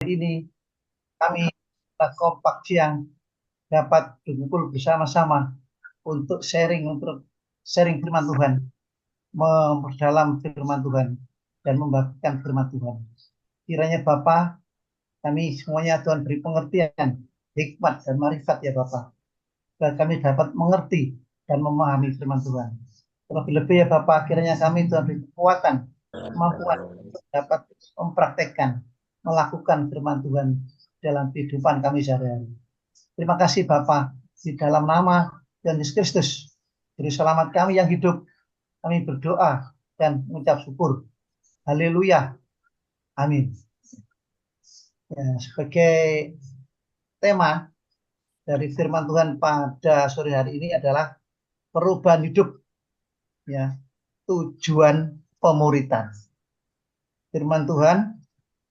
ini kami kompak siang dapat berkumpul bersama-sama untuk sharing firman Tuhan, memperdalam firman Tuhan dan membagikan firman Tuhan. Kiranya Bapa, kami semuanya Tuhan beri pengertian, hikmat dan marifat ya Bapa, agar kami dapat mengerti dan memahami firman Tuhan. Terlebih-lebih ya Bapa, kiranya kami Tuhan beri kekuatan, kemampuan untuk dapat mempraktekkan, melakukan firman Tuhan dalam kehidupan kami sehari-hari. Terima kasih Bapa, di dalam nama Tuhan Yesus Kristus, Juru Selamat kami yang hidup, kami berdoa dan mengucap syukur. Haleluya. Amin. Ya, sebagai tema dari firman Tuhan pada sore hari ini adalah perubahan hidup, ya, tujuan pemuritan. Firman Tuhan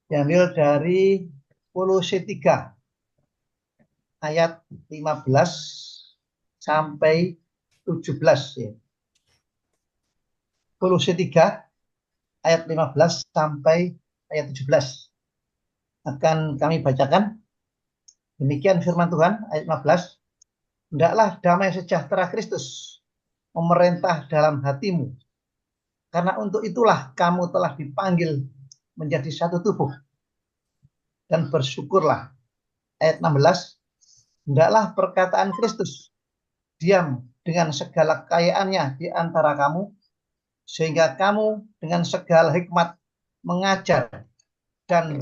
diambil dari Kolose 3 ayat 15 sampai 17 ya. Kolose 3 ayat 15 sampai ayat 17 akan kami bacakan. Demikian firman Tuhan ayat 15. Hendaklah damai sejahtera Kristus memerintah dalam hatimu, karena untuk itulah kamu telah dipanggil menjadi satu tubuh, dan bersyukurlah. Ayat 16. Hendaklah perkataan Kristus diam dengan segala kekayaannya di antara kamu, sehingga kamu dengan segala hikmat mengajar dan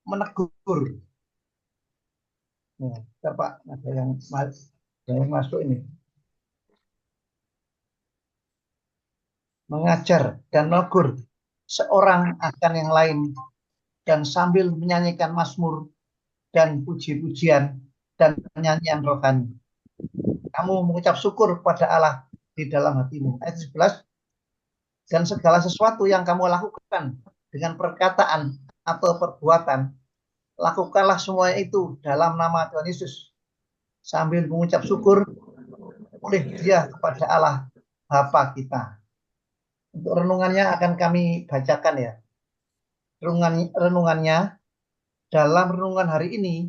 menegur. Ya, Pak, ada yang masuk ini. Mengajar dan menegur seorang akan yang lain, dan sambil menyanyikan mazmur dan puji-pujian dan nyanyian rohani, kamu mengucap syukur kepada Allah di dalam hatimu. Ayat 11. Dan segala sesuatu yang kamu lakukan dengan perkataan atau perbuatan, lakukanlah semuanya itu dalam nama Tuhan Yesus, sambil mengucap syukur oleh Dia kepada Allah Bapa kita. Untuk renungannya akan kami bacakan ya. Renungannya, dalam renungan hari ini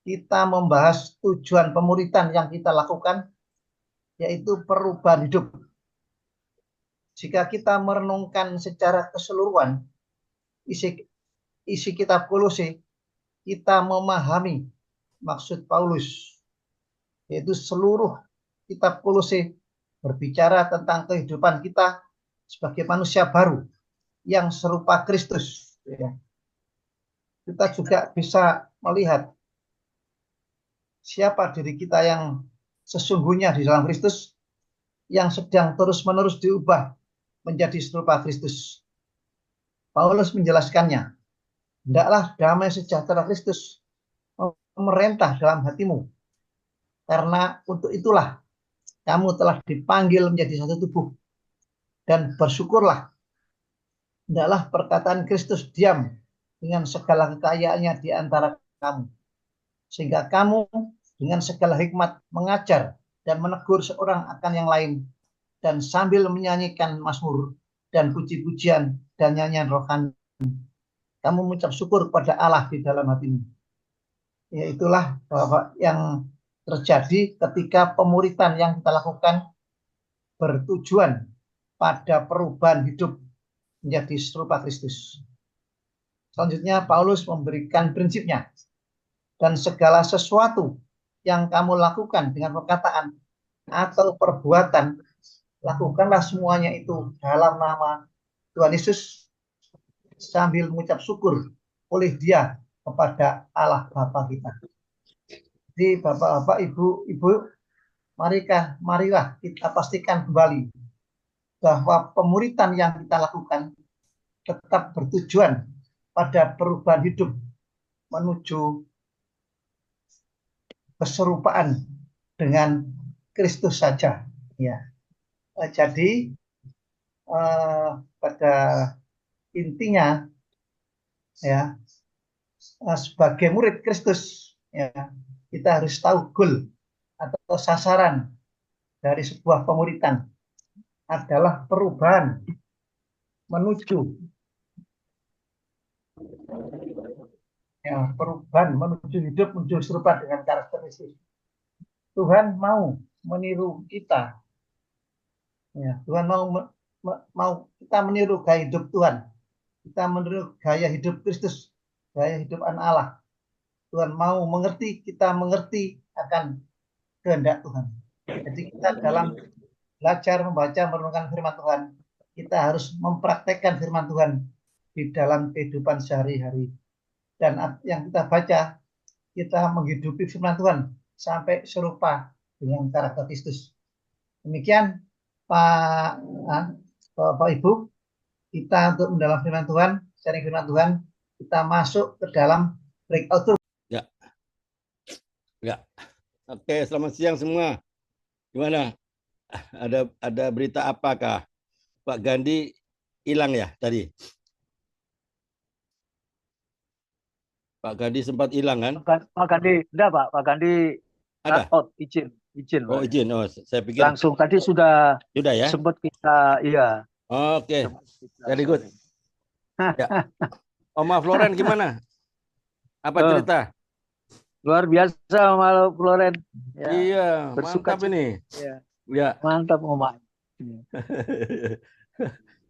kita membahas tujuan pemuritan yang kita lakukan, yaitu perubahan hidup. Jika kita merenungkan secara keseluruhan isi kitab Kolose, kita memahami maksud Paulus, yaitu seluruh kitab Kolose berbicara tentang kehidupan kita sebagai manusia baru yang serupa Kristus. Kita juga bisa melihat siapa diri kita yang sesungguhnya di dalam Kristus, yang sedang terus-menerus diubah menjadi serupa Kristus. Paulus menjelaskannya, hendaklah damai sejahtera Kristus memerintah dalam hatimu, karena untuk itulah kamu telah dipanggil menjadi satu tubuh, dan bersyukurlah. Hendaklah perkataan Kristus diam dengan segala kekayaannya di antara kamu, sehingga kamu dengan segala hikmat mengajar dan menegur seorang akan yang lain, dan sambil menyanyikan mazmur dan puji-pujian dan nyanyian rohani, kamu mengucap syukur kepada Allah di dalam hatimu. Ya, itulah Bapak yang terjadi ketika pemuritan yang kita lakukan bertujuan pada perubahan hidup menjadi serupa Kristus. Selanjutnya Paulus memberikan prinsipnya, dan segala sesuatu yang kamu lakukan dengan perkataan atau perbuatan, lakukanlah semuanya itu dalam nama Tuhan Yesus, sambil mengucap syukur oleh Dia kepada Allah Bapa kita. Jadi Bapak-bapak, Ibu-ibu, marilah kita pastikan kembali bahwa pemuritan yang kita lakukan tetap bertujuan pada perubahan hidup menuju keserupaan dengan Kristus saja. Ya. Jadi pada intinya ya, sebagai murid Kristus ya, kita harus tahu goal atau sasaran dari sebuah pemuritan adalah perubahan menuju Ya, perubahan menuju hidup menuju serupa dengan karakteristik. Tuhan mau meniru kita. Ya, Tuhan mau kita meniru gaya hidup Tuhan. Kita meniru gaya hidup Kristus, gaya hidup anak Allah. Tuhan mau mengerti, kita mengerti akan kehendak Tuhan. Jadi kita dalam belajar membaca merenungkan firman Tuhan, kita harus mempraktekkan firman Tuhan di dalam kehidupan sehari-hari. Dan yang kita baca, kita menghidupi firman Tuhan sampai serupa dengan karakter Kristus. Demikian Pak, Bapak Ibu, kita untuk mendalam firman Tuhan, sharing firman Tuhan, kita masuk ke dalam breakout room. Ya, ya. Oke, selamat siang semua. Gimana? Ada berita apakah? Pak Gandhi hilang ya tadi? Pak Gandhi sempat hilang kan? Pak Gandhi, enggak Pak, Pak Gandhi Ada? out, izin. Oh, Pak. izin. Oh, saya pikir Langsung tadi sudah ya. sempat kita, iya. Oke. Very good. Ya. Oma Floren gimana? Apa cerita? Luar biasa Oma Floren. Ya, iya, mantap ini. Ya. Mantap Oma.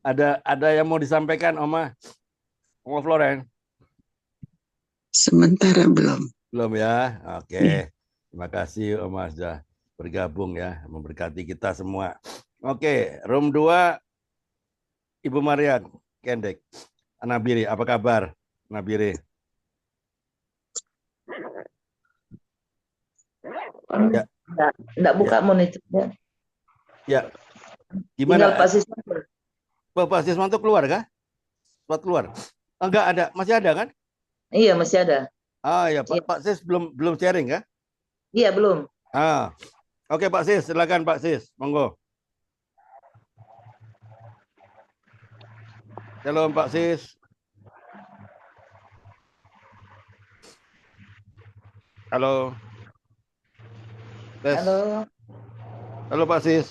Ada yang mau disampaikan Oma Floren? Sementara belum. Belum ya. Oke. Terima kasih Oma sudah bergabung ya, memberkati kita semua. Oke, room 2 Ibu Maria Kendek. Nabiri, apa kabar? Nabiri. Ya. Enggak buka monitornya. Ya. Gimana? Tinggal Pak Siswanto. Pak Siswanto keluar kah? Sempat keluar? Enggak ada, masih ada kan? Iya, masih ada. Ah ya, Pak Sis belum sharing kah? Iya, belum. Oke Pak Sis, silakan Pak Sis, monggo. Halo Pak Sis. Halo. Tes. Halo Pak Sis.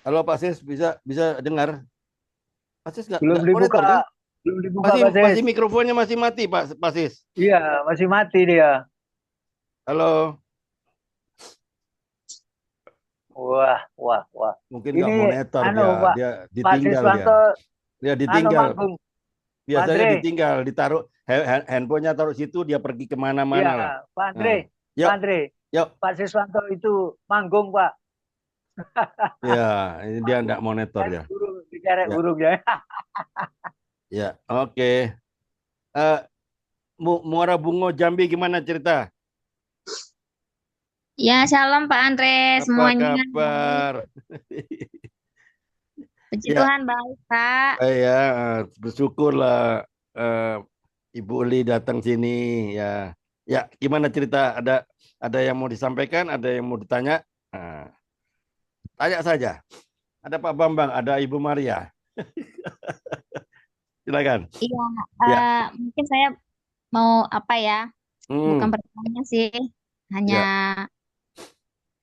Halo Pak Sis, bisa dengar? Pak Sis belum dibuka. Belum dibuka masih mikrofonnya masih mati Pak Sis. Iya, masih mati dia. Halo. Wah. Mungkin nggak monitor dia ditinggal dia ditinggal. Biasanya ditinggal, ditaruh handphonenya taruh situ, dia pergi kemana-mana lah. Pak Andre, Pak Andre, Pak Siswanto itu manggung Pak. Ya, ini dia enggak monitor ya. Dikerek burung ya. Ya, oke. Muara Bungo Jambi gimana cerita? Ya, shalom Pak Andre semuanya. Apa kabar? Puji Tuhan baik, Pak. Ya, bersyukurlah Ibu Uli datang sini ya. Ya, gimana cerita? Ada yang mau disampaikan, ada yang mau ditanya? Tanya saja. Ada Pak Bambang, ada Ibu Maria. Silakan. Iya, mungkin saya mau apa ya? Bukan pertanyaan sih, hanya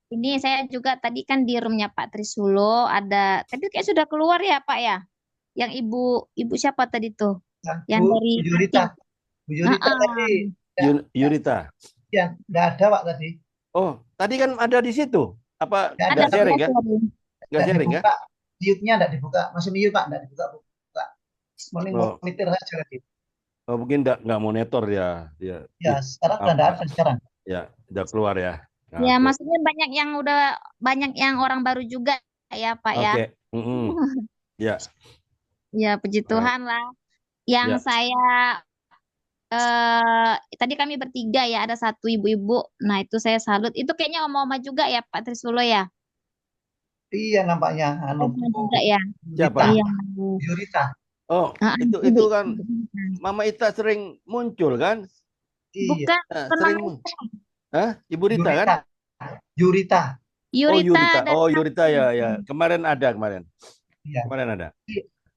ini saya juga tadi kan di roomnya Pak Trisulo ada, tapi kayak sudah keluar ya Pak ya? Yang ibu siapa tadi tuh? Yang dari Yurita. Bu Yurita tadi. Yurita. Ya, nggak ada Pak tadi. Oh, tadi kan ada di situ. Apa nggak sharing ya? Nggak sharing ya? Mute-nya nggak dibuka, masih mute Pak, nggak dibuka. Monitor saja tadi. Oh, mungkin nggak monitor ya. Ya, sekarang udah ada sekarang. Ya, udah keluar ya. Nah, ya, maksudnya banyak yang orang baru juga ya Pak ya. Ya. Ya, puji Tuhan lah. Yang saya tadi kami bertiga ya, ada satu ibu-ibu. Nah, itu saya salut. Itu kayaknya oma-oma juga ya Pak Trisulo ya. Iya, nampaknya juga ya. Siapa? Iya. Yurita. Oh, itu kan Mama Ita sering muncul kan? Bukan, sering. Ibu Rita kan? Yurita. Oh, Yurita ya. Kemarin ada. Iya. Kemarin ada.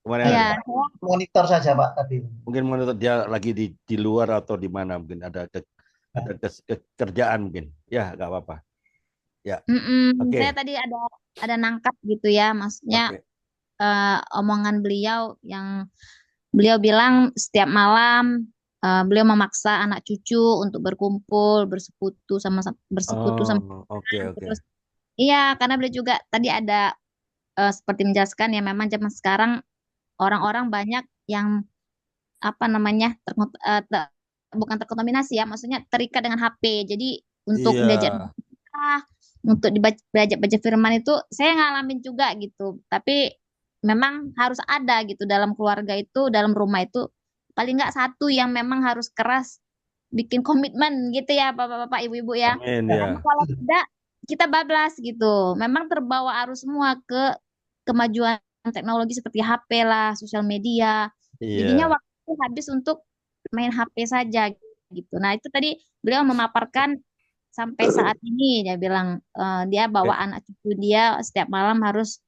Ada. Monitor saja Pak tadi. Mungkin monitor dia lagi di luar atau di mana, mungkin ada kerjaan mungkin. Ya, nggak apa-apa. Ya. Saya tadi ada nangkap gitu ya, maksudnya omongan beliau yang beliau bilang setiap malam beliau memaksa anak cucu untuk berkumpul, bersekutu sama Oh, oke oke. terus iya karena beliau juga tadi ada seperti menjelaskan ya memang zaman sekarang orang-orang banyak yang apa namanya bukan terkontaminasi ya, maksudnya terikat dengan HP. Jadi untuk Iya, diajak nikah, untuk belajar baca firman itu saya ngalamin juga gitu. Tapi memang harus ada gitu dalam keluarga itu, dalam rumah itu paling nggak satu yang memang harus keras bikin komitmen gitu ya, bapak-bapak, ibu-ibu ya. amin Karena ya. kalau tidak kita bablas gitu. Memang terbawa arus semua ke kemajuan teknologi seperti HP lah, sosial media. Jadinya Iya. waktu habis untuk main HP saja gitu. Nah, itu tadi beliau memaparkan sampai saat ini dia bilang dia bawa Oke, anak cucu dia setiap malam harus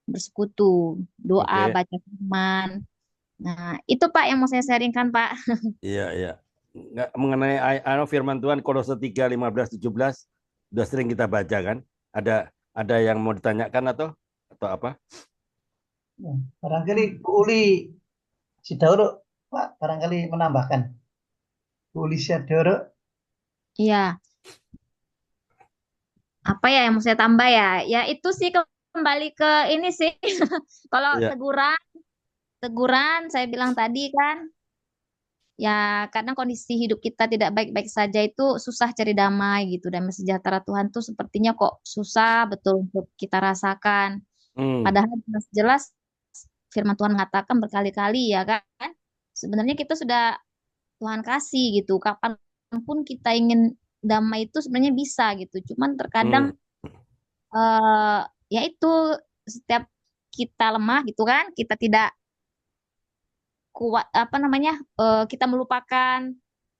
bersekutu, doa, oke. baca firman. Nah, itu Pak yang mau saya sharingkan, Pak. Iya, iya. Nggak, mengenai firman Tuhan Kolose 3:15-17 udah sering kita baca kan? Ada yang mau ditanyakan atau apa? Ya, barangkali Bu Uli Sidauro, Pak, barangkali menambahkan. Bu Uli Sidauro, Iya, apa ya yang mau saya tambah ya? Ya itu sih kembali ke ini sih. Kalau Iya, teguran, teguran saya bilang tadi kan, ya kadang kondisi hidup kita tidak baik-baik saja itu susah cari damai gitu. Damai sejahtera Tuhan tuh sepertinya kok susah betul untuk kita rasakan. hmm, Padahal jelas-jelas firman Tuhan mengatakan berkali-kali ya kan. Sebenarnya kita sudah Tuhan kasih gitu. Kapanpun kita ingin damai itu sebenarnya bisa gitu. Cuman terkadang hmm, eh ya itu setiap kita lemah gitu kan, kita tidak kuat apa namanya kita melupakan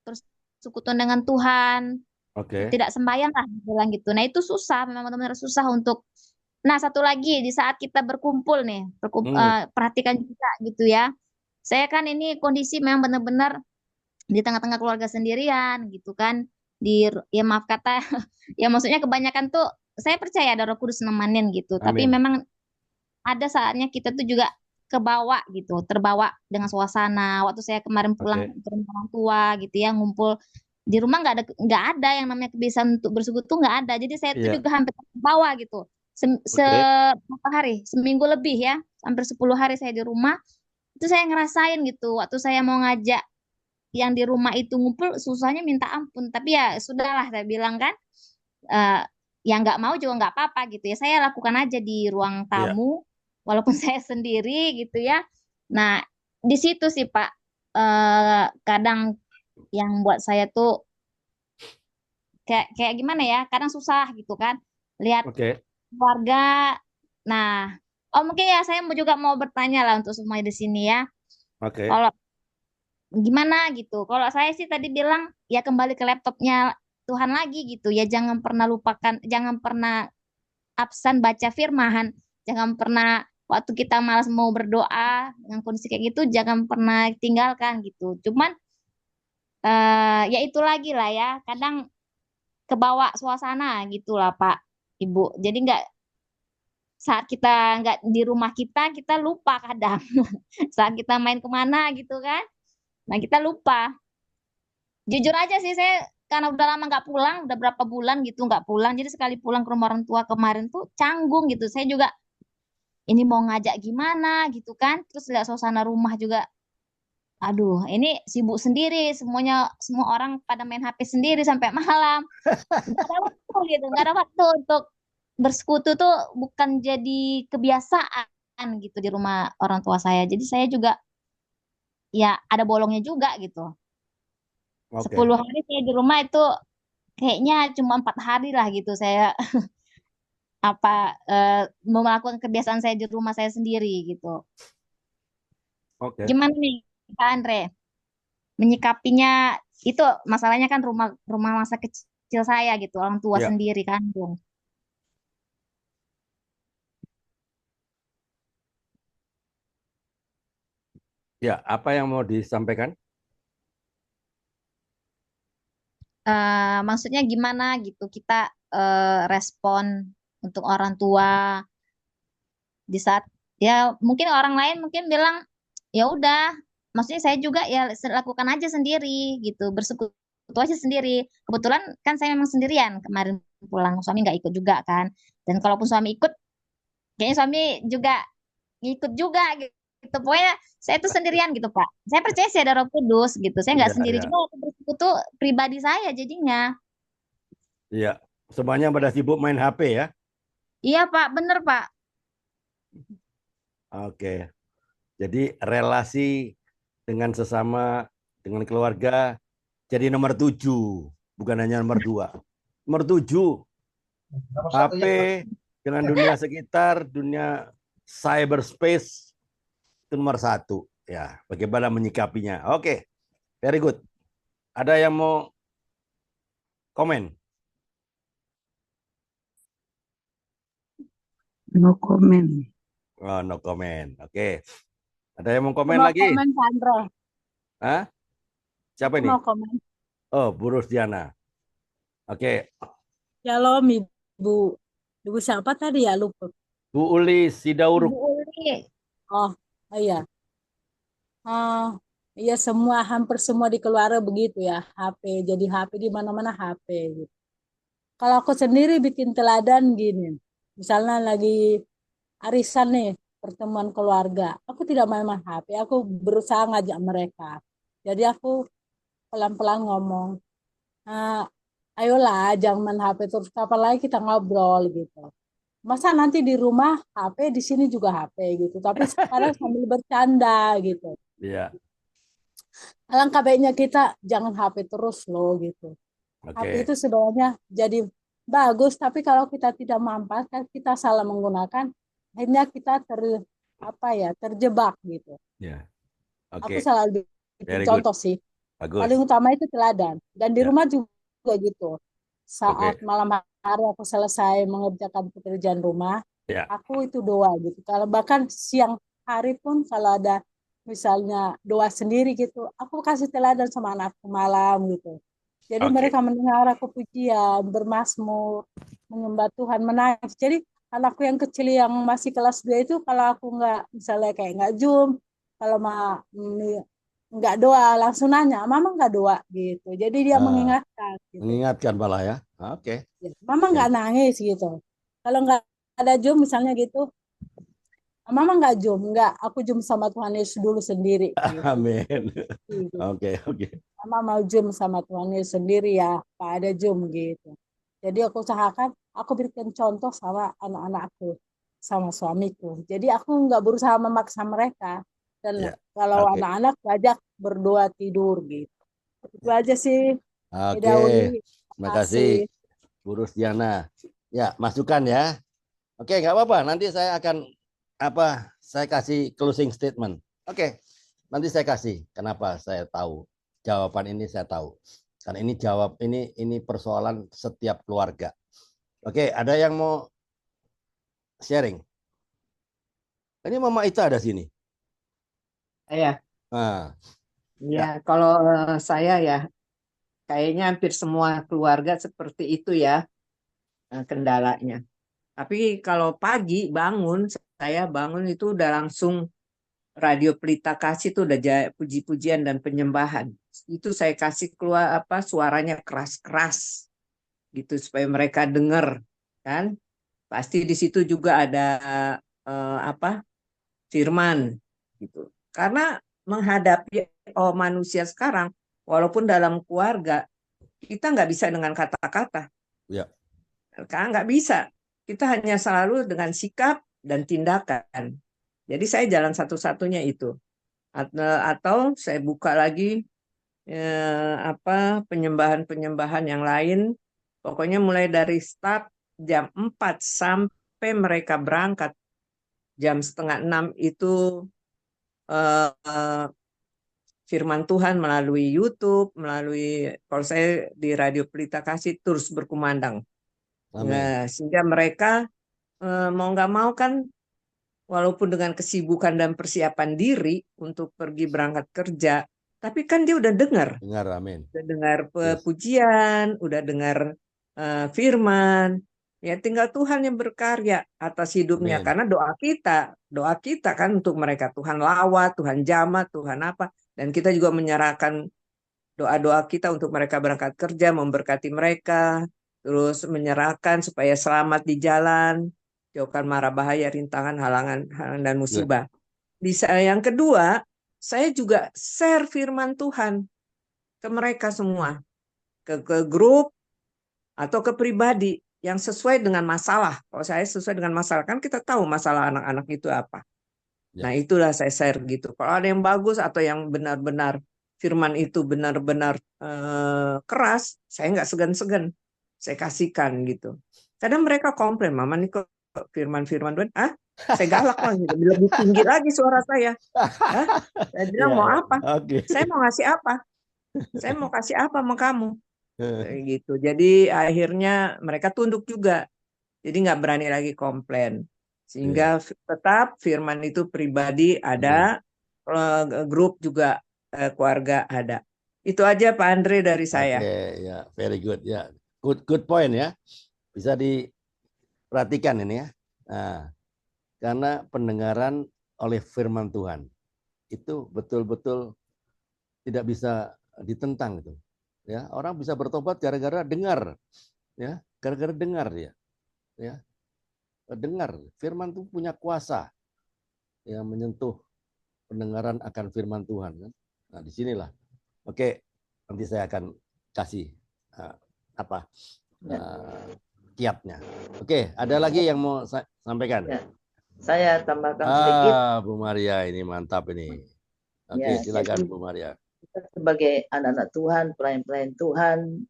terus sekutu dengan Tuhan, oke. tidak sembahyang lah bilang gitu. Nah itu susah, memang benar-benar susah untuk. Nah satu lagi di saat kita berkumpul nih, Hmm, perhatikan juga gitu ya. Saya kan ini kondisi memang benar-benar di tengah-tengah keluarga sendirian gitu kan. Ya maaf kata ya maksudnya kebanyakan tuh saya percaya ada Roh Kudus nemenin gitu. Tapi amin. memang ada saatnya kita tuh juga kebawa gitu, terbawa dengan suasana. Waktu saya kemarin pulang Oke. ke rumah orang tua gitu ya, ngumpul di rumah nggak ada yang namanya kebiasaan untuk bersekutu nggak ada. Jadi saya tuh Iya, juga hampir terbawa gitu. oke. Berapa hari? Seminggu lebih ya, hampir 10 hari saya di rumah. Itu saya ngerasain gitu. Waktu saya mau ngajak yang di rumah itu ngumpul, susahnya minta ampun. Tapi ya sudahlah saya bilang kan, eh, yang nggak mau juga nggak apa-apa gitu ya. Saya lakukan aja di ruang Iya, tamu, walaupun saya sendiri gitu ya. Nah, di situ sih Pak, kadang yang buat saya tuh kayak kayak gimana ya, kadang susah gitu kan, lihat oke. keluarga. Nah, oh mungkin ya saya juga mau bertanya lah untuk semua di sini ya. Oke. Kalau gimana gitu, kalau saya sih tadi bilang ya kembali ke laptopnya Tuhan lagi gitu ya, jangan pernah lupakan, jangan pernah absen baca firman. Jangan pernah waktu kita malas mau berdoa dengan kondisi kayak gitu, jangan pernah tinggalkan gitu. Cuman ya itu lagi lah ya, kadang kebawa suasana gitu lah Pak, Ibu. Jadi nggak saat kita nggak di rumah kita lupa kadang. Saat kita main kemana gitu kan, nah kita lupa. Jujur aja sih saya karena udah lama nggak pulang, udah berapa bulan gitu nggak pulang. Jadi sekali pulang ke rumah orang tua kemarin tuh canggung gitu. Saya juga ini mau ngajak gimana gitu kan. Terus lihat suasana rumah juga, aduh ini sibuk sendiri, semuanya semua orang pada main HP sendiri sampai malam. Nggak ada waktu gitu, nggak ada waktu untuk bersekutu tuh bukan jadi kebiasaan gitu di rumah orang tua saya. Jadi saya juga ya ada bolongnya juga gitu. Oke. 10 hari saya di rumah itu kayaknya cuma 4 hari lah gitu saya apa melakukan kebiasaan saya di rumah saya sendiri gitu. Oke. Gimana nih Kak Andre? Menyikapinya itu masalahnya kan rumah rumah masa kecil saya gitu orang tua Ya. sendiri kandung. Ya, apa yang mau disampaikan? Maksudnya gimana gitu kita respon untuk orang tua di saat Ya mungkin orang lain mungkin bilang ya udah, maksudnya saya juga ya lakukan aja sendiri gitu, bersekutu aja sendiri. Kebetulan kan saya memang sendirian kemarin pulang, suami nggak ikut juga kan. Dan kalaupun suami ikut, kayaknya suami juga ngikut juga gitu. Pokoknya saya tuh sendirian gitu Pak. Saya percaya sih ada Roh Kudus gitu. Saya nggak Iya, sendiri iya, juga waktu bersekutu pribadi saya jadinya. iya. Semuanya pada sibuk main HP ya. Iya Pak, bener Pak. Oke. Jadi relasi dengan sesama, dengan keluarga jadi nomor 7, bukan hanya nomor 2. Nomor 7, Nomor HP satunya Pak. dengan dunia sekitar, dunia cyberspace itu nomor 1. Ya, bagaimana menyikapinya? Oke, very good. Ada yang mau komen? No comment. Oh, no comment. Oke. Ada yang mau komen Mau lagi? komen Pak Andre. Hah? Siapa ini? Mau komen. Oh, Bu Rusdiana. Oke. Shalom Ibu. Ibu siapa tadi ya lupa. Bu Uli Sidauruk. Bu Uli. Oh iya. Oh iya hampir semua di keluarga begitu ya. HP. Jadi HP di mana-mana HP gitu. Kalau aku sendiri bikin teladan gini. Misalnya lagi arisan nih, pertemuan keluarga. Aku tidak main-main HP. Aku berusaha ngajak mereka. Jadi aku pelan-pelan ngomong. "Ah, ayolah jangan main HP terus, kapan lagi kita ngobrol gitu. Masa nanti di rumah HP, di sini juga HP gitu. Tapi sekarang sambil bercanda gitu. Iya. Alangkah baiknya kita jangan HP terus loh gitu. HP Oke. itu sebenarnya jadi bagus, tapi kalau kita tidak memanfaatkan, kita salah menggunakan, akhirnya kita terjebak gitu. Ya. Aku Oke. selalu bikin Very good. contoh sih. Bagus. Paling utama itu teladan. Dan di Ya. rumah juga gitu. Saat Oke. malam hari aku selesai mengerjakan pekerjaan rumah, Ya. aku itu doa gitu. Kalau bahkan siang hari pun kalau ada misalnya doa sendiri gitu, aku kasih teladan sama anakku malam gitu. Jadi Oke. mereka mendengar aku pujian, bermazmur, menyembah Tuhan, menangis. Jadi anakku yang kecil yang masih kelas 2 itu kalau aku nggak misalnya kayak nggak Zoom, kalau nggak doa langsung nanya, Mama nggak doa gitu. Jadi dia mengingatkan gitu. Mengingatkan malah ya. Oke. Ya, Mama nggak nangis gitu. Kalau nggak ada Zoom misalnya gitu, Mama nggak Zoom, nggak. Aku Zoom sama Tuhan Yesus dulu sendiri. Gitu. Amin. Gitu. Oke, oke. Mama mau Zoom sama Tuhan Yesus sendiri ya, Pak ada Zoom gitu. Jadi aku usahakan, aku berikan contoh sama anak-anakku, sama suamiku. Jadi aku nggak berusaha memaksa mereka. Dan Ya. kalau Oke. anak-anak belajar berdoa tidur gitu. Itu aja sih. Oke. Dauli. Terima kasih Bu Rusdiana. Ya, masukan ya. Oke, nggak apa-apa. Nanti saya akan saya kasih closing statement. Oke. Nanti saya kasih. Kenapa saya tahu jawaban ini, saya tahu. Karena ini persoalan setiap keluarga. Oke, ada yang mau sharing? Ini Mama Ita ada sini. Ya, Nah, ya kalau saya ya kayaknya hampir semua keluarga seperti itu ya kendalanya. Tapi kalau pagi bangun, saya bangun itu udah langsung Radio Pelita Kasih itu udah puji-pujian dan penyembahan. Itu saya kasih keluar suaranya keras-keras gitu supaya mereka dengar kan. Pasti di situ juga ada firman gitu. Karena menghadapi manusia sekarang, walaupun dalam keluarga, kita nggak bisa dengan kata-kata. ya. Karena nggak bisa. Kita hanya selalu dengan sikap dan tindakan. Jadi saya jalan satu-satunya itu. Atau saya buka lagi penyembahan-penyembahan yang lain. Pokoknya mulai dari start jam 4 sampai mereka berangkat jam 5:30 itu firman Tuhan melalui YouTube, kalau saya di Radio Pelita Kasih terus berkumandang. Nah, sehingga mereka mau nggak mau kan, walaupun dengan kesibukan dan persiapan diri untuk pergi berangkat kerja, tapi kan dia udah dengar. Dengar, amin. Udah dengar pujian, udah dengar firman. Ya tinggal Tuhan yang berkarya atas hidupnya. Amin. Karena doa kita kan untuk mereka. Tuhan lawat, Tuhan jamah, Tuhan apa. Dan kita juga menyerahkan doa-doa kita untuk mereka berangkat kerja, memberkati mereka. Terus menyerahkan supaya selamat di jalan. Jauhkan mara bahaya, rintangan, halangan dan musibah. Yang kedua, saya juga share firman Tuhan ke mereka semua. Ke grup atau ke pribadi yang sesuai dengan masalah. Kalau saya sesuai dengan masalah, kan kita tahu masalah anak-anak itu apa. Nah, itulah saya share gitu. Kalau ada yang bagus atau yang benar-benar firman itu benar-benar keras, saya nggak segan-segan. Saya kasihkan gitu. Kadang mereka komplain, Mama nih kok firman-firman Tuhan, saya galak lah gitu. Lebih tinggi lagi suara saya. Saya bilang mau apa? Saya mau ngasih apa? Saya mau kasih apa sama kamu? Gitu. Jadi akhirnya mereka tunduk juga. Jadi nggak berani lagi komplain. Sehingga tetap firman itu pribadi ada, grup juga keluarga ada. Itu aja Pak Andre dari saya. Ya, very good ya. Good point ya. Bisa diperhatikan ini ya. Nah, karena pendengaran oleh firman Tuhan itu betul-betul tidak bisa ditentang itu. Ya, orang bisa bertobat gara-gara dengar, ya, gara-gara dengar dia, ya, dengar firman itu punya kuasa, yang menyentuh pendengaran akan firman Tuhan. Kan? Nah, disinilah, oke, nanti saya akan kasih kiatnya. Oke, ada lagi yang mau sampaikan? Ya, saya tambahkan sedikit. Bu Maria ini mantap ini. Oke, silakan Bu Maria. Kita sebagai anak-anak Tuhan, pelayan-pelayan Tuhan,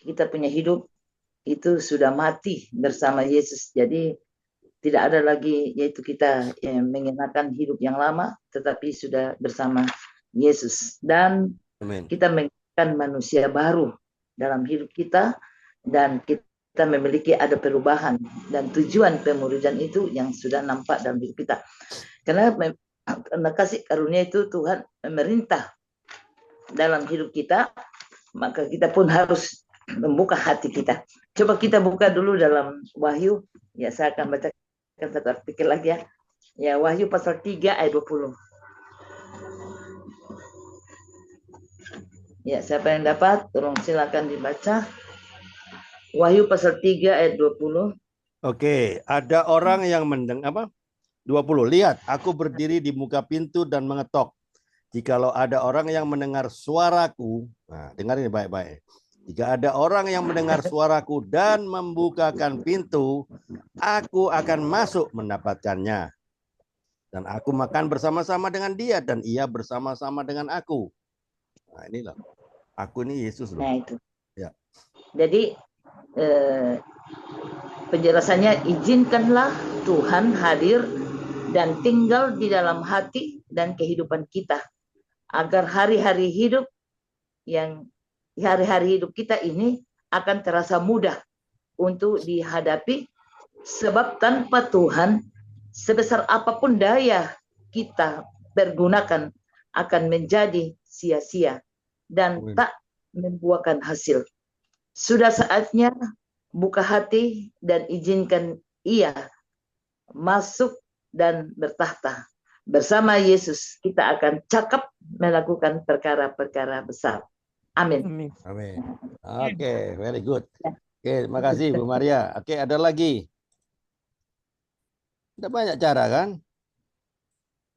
kita punya hidup itu sudah mati bersama Yesus. Jadi tidak ada lagi yaitu kita mengenakan hidup yang lama, tetapi sudah bersama Yesus. Dan kita mengenakan manusia baru dalam hidup kita, dan kita memiliki ada perubahan dan tujuan pemuridan itu yang sudah nampak dalam hidup kita. Karena kasih karunia itu Tuhan memerintah dalam hidup kita, maka kita pun harus membuka hati kita. Coba kita buka dulu dalam Wahyu. Ya, saya akan bacakan satu artikel lagi ya. Ya, Wahyu pasal 3 ayat 20. Ya, siapa yang dapat? Tolong silakan dibaca. Wahyu pasal 3 ayat 20. Oke, ada orang yang mendengar apa? 20. Lihat, aku berdiri di muka pintu dan mengetok. Jikalau ada orang yang mendengar suaraku, nah dengar ini baik-baik. Jika ada orang yang mendengar suaraku dan membukakan pintu, aku akan masuk mendapatkannya. Dan aku makan bersama-sama dengan dia dan ia bersama-sama dengan aku. Nah inilah, aku ini Yesus loh. Nah itu. Ya. Jadi penjelasannya, izinkanlah Tuhan hadir dan tinggal di dalam hati dan kehidupan kita, agar hari-hari hidup kita ini akan terasa mudah untuk dihadapi, sebab tanpa Tuhan sebesar apapun daya kita pergunakan akan menjadi sia-sia dan tak membuahkan hasil. Sudah saatnya buka hati dan izinkan Ia masuk dan bertahta. Bersama Yesus kita akan cakap melakukan perkara-perkara besar. Amin. Amin. Oke, very good. Oke, terima kasih Bu Maria. Oke, ada lagi. Ada banyak cara kan?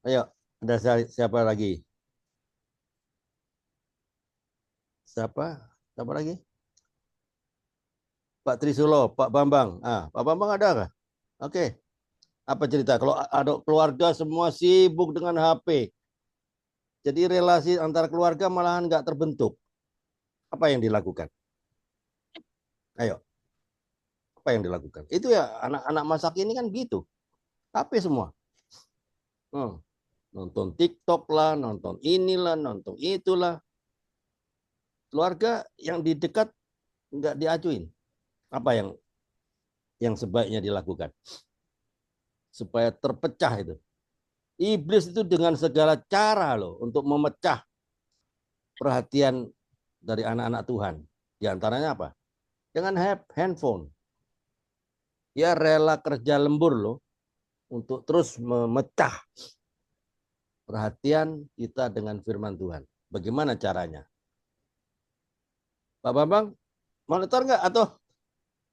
Ayo, ada siapa lagi? Siapa lagi? Pak Trisulo, Pak Bambang. Pak Bambang ada nggak? Oke. Apa cerita? Kalau ada keluarga semua sibuk dengan HP. Jadi relasi antar keluarga malahan nggak terbentuk. Apa yang dilakukan? Ayo. Apa yang dilakukan? Itu ya anak-anak masa kini kan gitu. HP semua. Nonton TikTok lah, nonton inilah, nonton itulah. Keluarga yang di dekat nggak diajuin. Apa yang sebaiknya dilakukan? Supaya terpecah itu. Iblis itu dengan segala cara loh untuk memecah perhatian dari anak-anak Tuhan. Di antaranya apa? Dengan handphone. ya rela kerja lembur loh untuk terus memecah perhatian kita dengan firman Tuhan. Bagaimana caranya? Pak Bambang, monitor nggak atau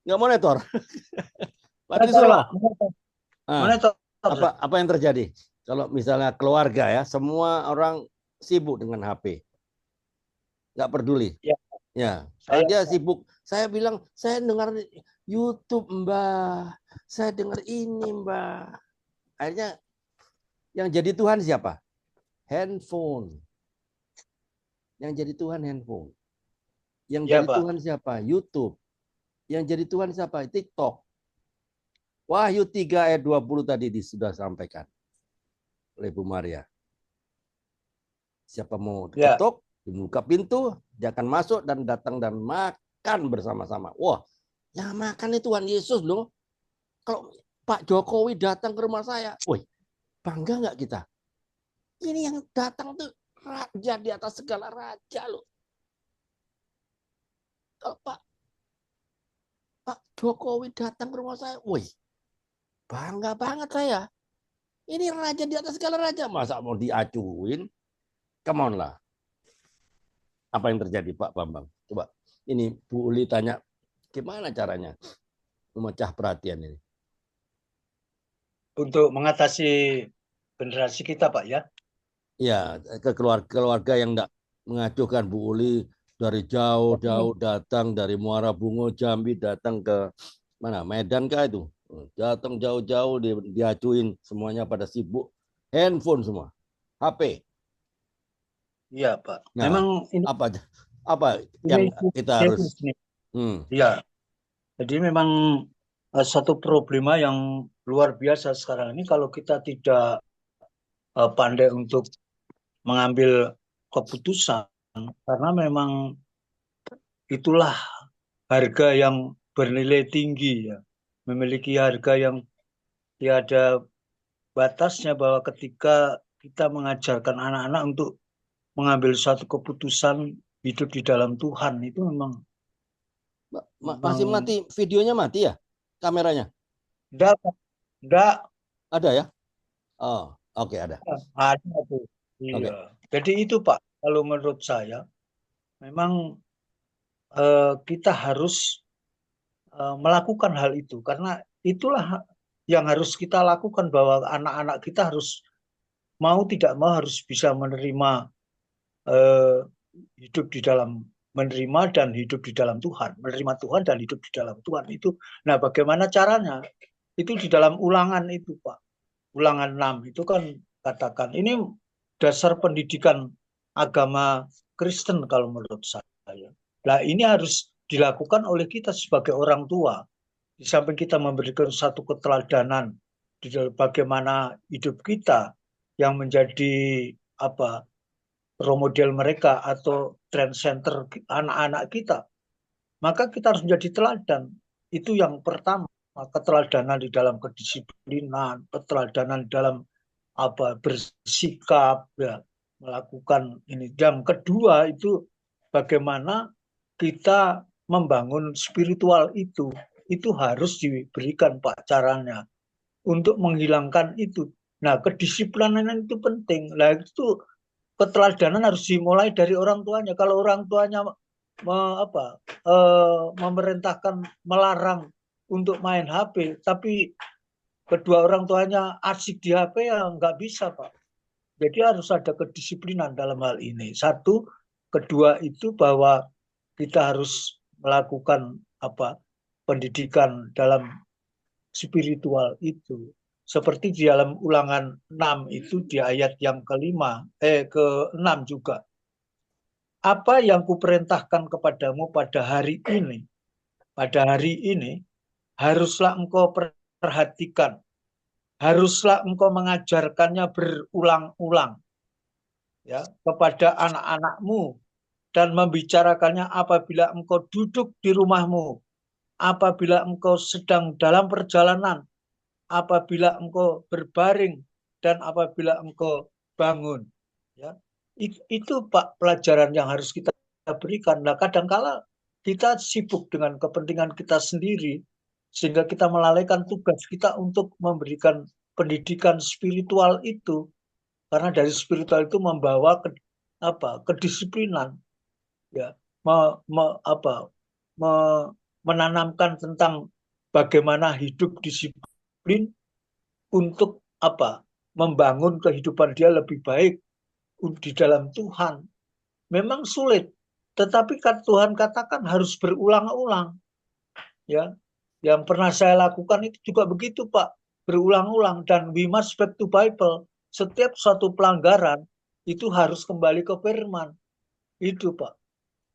nggak monitor? Pak Trisolo, apa yang terjadi kalau misalnya keluarga ya, semua orang sibuk dengan HP, nggak peduli. Ya, kalau dia sibuk, saya bilang saya dengar YouTube Mbak, saya dengar ini Mbak. Akhirnya yang jadi Tuhan siapa? Handphone. Yang jadi Tuhan handphone. Yang jadi Tuhan siapa? YouTube. Yang jadi Tuhan siapa? TikTok. Wahyu 3 ayat 20 tadi sudah sampaikan oleh Bu Maria. Siapa mau ketok, dibuka pintu, dia akan masuk dan datang dan makan bersama-sama. Wah, yang makan itu Tuhan Yesus loh. Kalau Pak Jokowi datang ke rumah saya, woi, bangga nggak kita? Ini yang datang tuh raja di atas segala raja loh. Kalau Pak Jokowi datang ke rumah saya, woi, bangga banget saya. Ini raja di atas segala raja. Masa mau diacuin? Come on lah. Apa yang terjadi Pak Bambang? Coba ini Bu Uli tanya, gimana caranya memecah perhatian ini? Untuk mengatasi generasi kita Pak ya? Ya, ke keluarga yang enggak mengacuhkan Bu Uli dari jauh-jauh datang dari Muara Bungo, Jambi datang ke mana? Medan kah itu? Datang jauh-jauh diacuin, semuanya pada sibuk, handphone semua, HP. Iya Pak. Nah, memang ini apa yang kita harus? Iya. Jadi memang satu problema yang luar biasa sekarang ini kalau kita tidak pandai untuk mengambil keputusan, karena memang itulah harga yang bernilai tinggi ya, memiliki harga yang tiada batasnya, bahwa ketika kita mengajarkan anak-anak untuk mengambil suatu keputusan hidup di dalam Tuhan, itu memang masih mati, videonya mati ya, kameranya? Enggak. Ada ya? Oh, oke, ada. Ada tuh. Iya. Okay. Jadi itu Pak, kalau menurut saya memang kita harus melakukan hal itu, karena itulah yang harus kita lakukan, bahwa anak-anak kita harus mau tidak mau harus bisa menerima hidup di dalam, menerima dan hidup di dalam Tuhan, menerima Tuhan dan hidup di dalam Tuhan itu. Nah, bagaimana caranya? Itu di dalam Ulangan itu Pak, Ulangan 6 itu kan katakan, ini dasar pendidikan agama Kristen kalau menurut saya. Nah, ini harus dilakukan oleh kita sebagai orang tua. Di samping kita memberikan satu keteladanan di dalam bagaimana hidup kita yang menjadi role model mereka atau trend center anak-anak kita, maka kita harus menjadi teladan. Itu yang pertama, keteladanan di dalam kedisiplinan, keteladanan dalam bersikap ya, melakukan ini. Yang kedua itu bagaimana kita membangun spiritual itu harus diberikan Pak caranya untuk menghilangkan itu. Nah, kedisiplinan itu penting. Nah, itu keteladanan harus dimulai dari orang tuanya. Kalau orang tuanya memerintahkan, melarang untuk main HP, tapi kedua orang tuanya asik di HP, ya nggak bisa Pak. Jadi harus ada kedisiplinan dalam hal ini. Satu, kedua itu bahwa kita harus melakukan pendidikan dalam spiritual itu. Seperti di dalam Ulangan 6 itu di ayat yang ke-6 juga. Apa yang kuperintahkan kepadamu pada hari ini, haruslah engkau perhatikan, haruslah engkau mengajarkannya berulang-ulang ya kepada anak-anakmu dan membicarakannya apabila engkau duduk di rumahmu, apabila engkau sedang dalam perjalanan, apabila engkau berbaring, dan apabila engkau bangun. Ya, itu Pak pelajaran yang harus kita berikan. Nah, kadangkala kita sibuk dengan kepentingan kita sendiri, sehingga kita melalaikan tugas kita untuk memberikan pendidikan spiritual itu, karena dari spiritual itu membawa kedisiplinan, ya, menanamkan tentang bagaimana hidup disiplin untuk membangun kehidupan dia lebih baik di dalam Tuhan. Memang sulit, tetapi Tuhan katakan harus berulang-ulang. Ya, yang pernah saya lakukan itu juga begitu, Pak, berulang-ulang. Dan we must back to Bible. Setiap suatu pelanggaran itu harus kembali ke firman. Itu, Pak.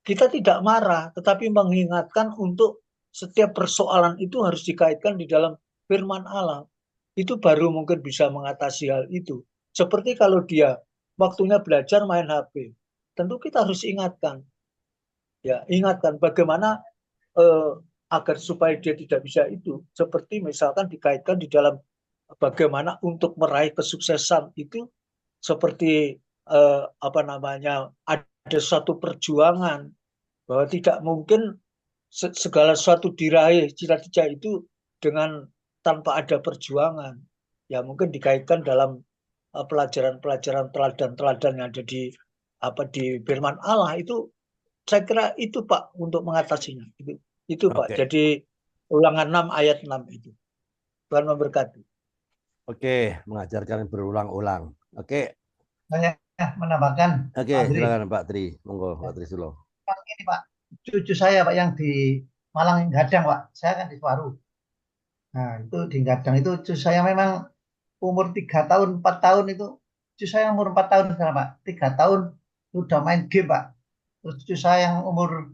Kita tidak marah, tetapi mengingatkan untuk setiap persoalan itu harus dikaitkan di dalam firman Allah. Itu baru mungkin bisa mengatasi hal itu. Seperti kalau dia waktunya belajar main HP, tentu kita harus ingatkan. Ya, ingatkan bagaimana agar supaya dia tidak bisa itu. Seperti misalkan dikaitkan di dalam bagaimana untuk meraih kesuksesan itu, seperti ada suatu perjuangan, bahwa tidak mungkin segala sesuatu diraih cita-cita itu dengan tanpa ada perjuangan. Ya, mungkin dikaitkan dalam pelajaran-pelajaran teladan-teladan yang ada di firman Allah itu. Saya kira itu, Pak, untuk mengatasinya. Itu Pak. Jadi Ulangan 6 ayat 6 itu. Tuhan memberkati. Oke, mengajarkan berulang-ulang. Oke. Saya menambahkan. Oke, silakan Pak Tri. Monggo Pak Tri Sulo. Ini Pak, cucu saya Pak yang di Malang Gadang, Pak. Saya kan di Separuh. Nah, itu di Gadang itu cucu saya memang umur 3 tahun, 4 tahun itu. Cucu saya umur 4 tahun sekarang, Pak. 3 tahun sudah main game, Pak. Terus cucu saya yang umur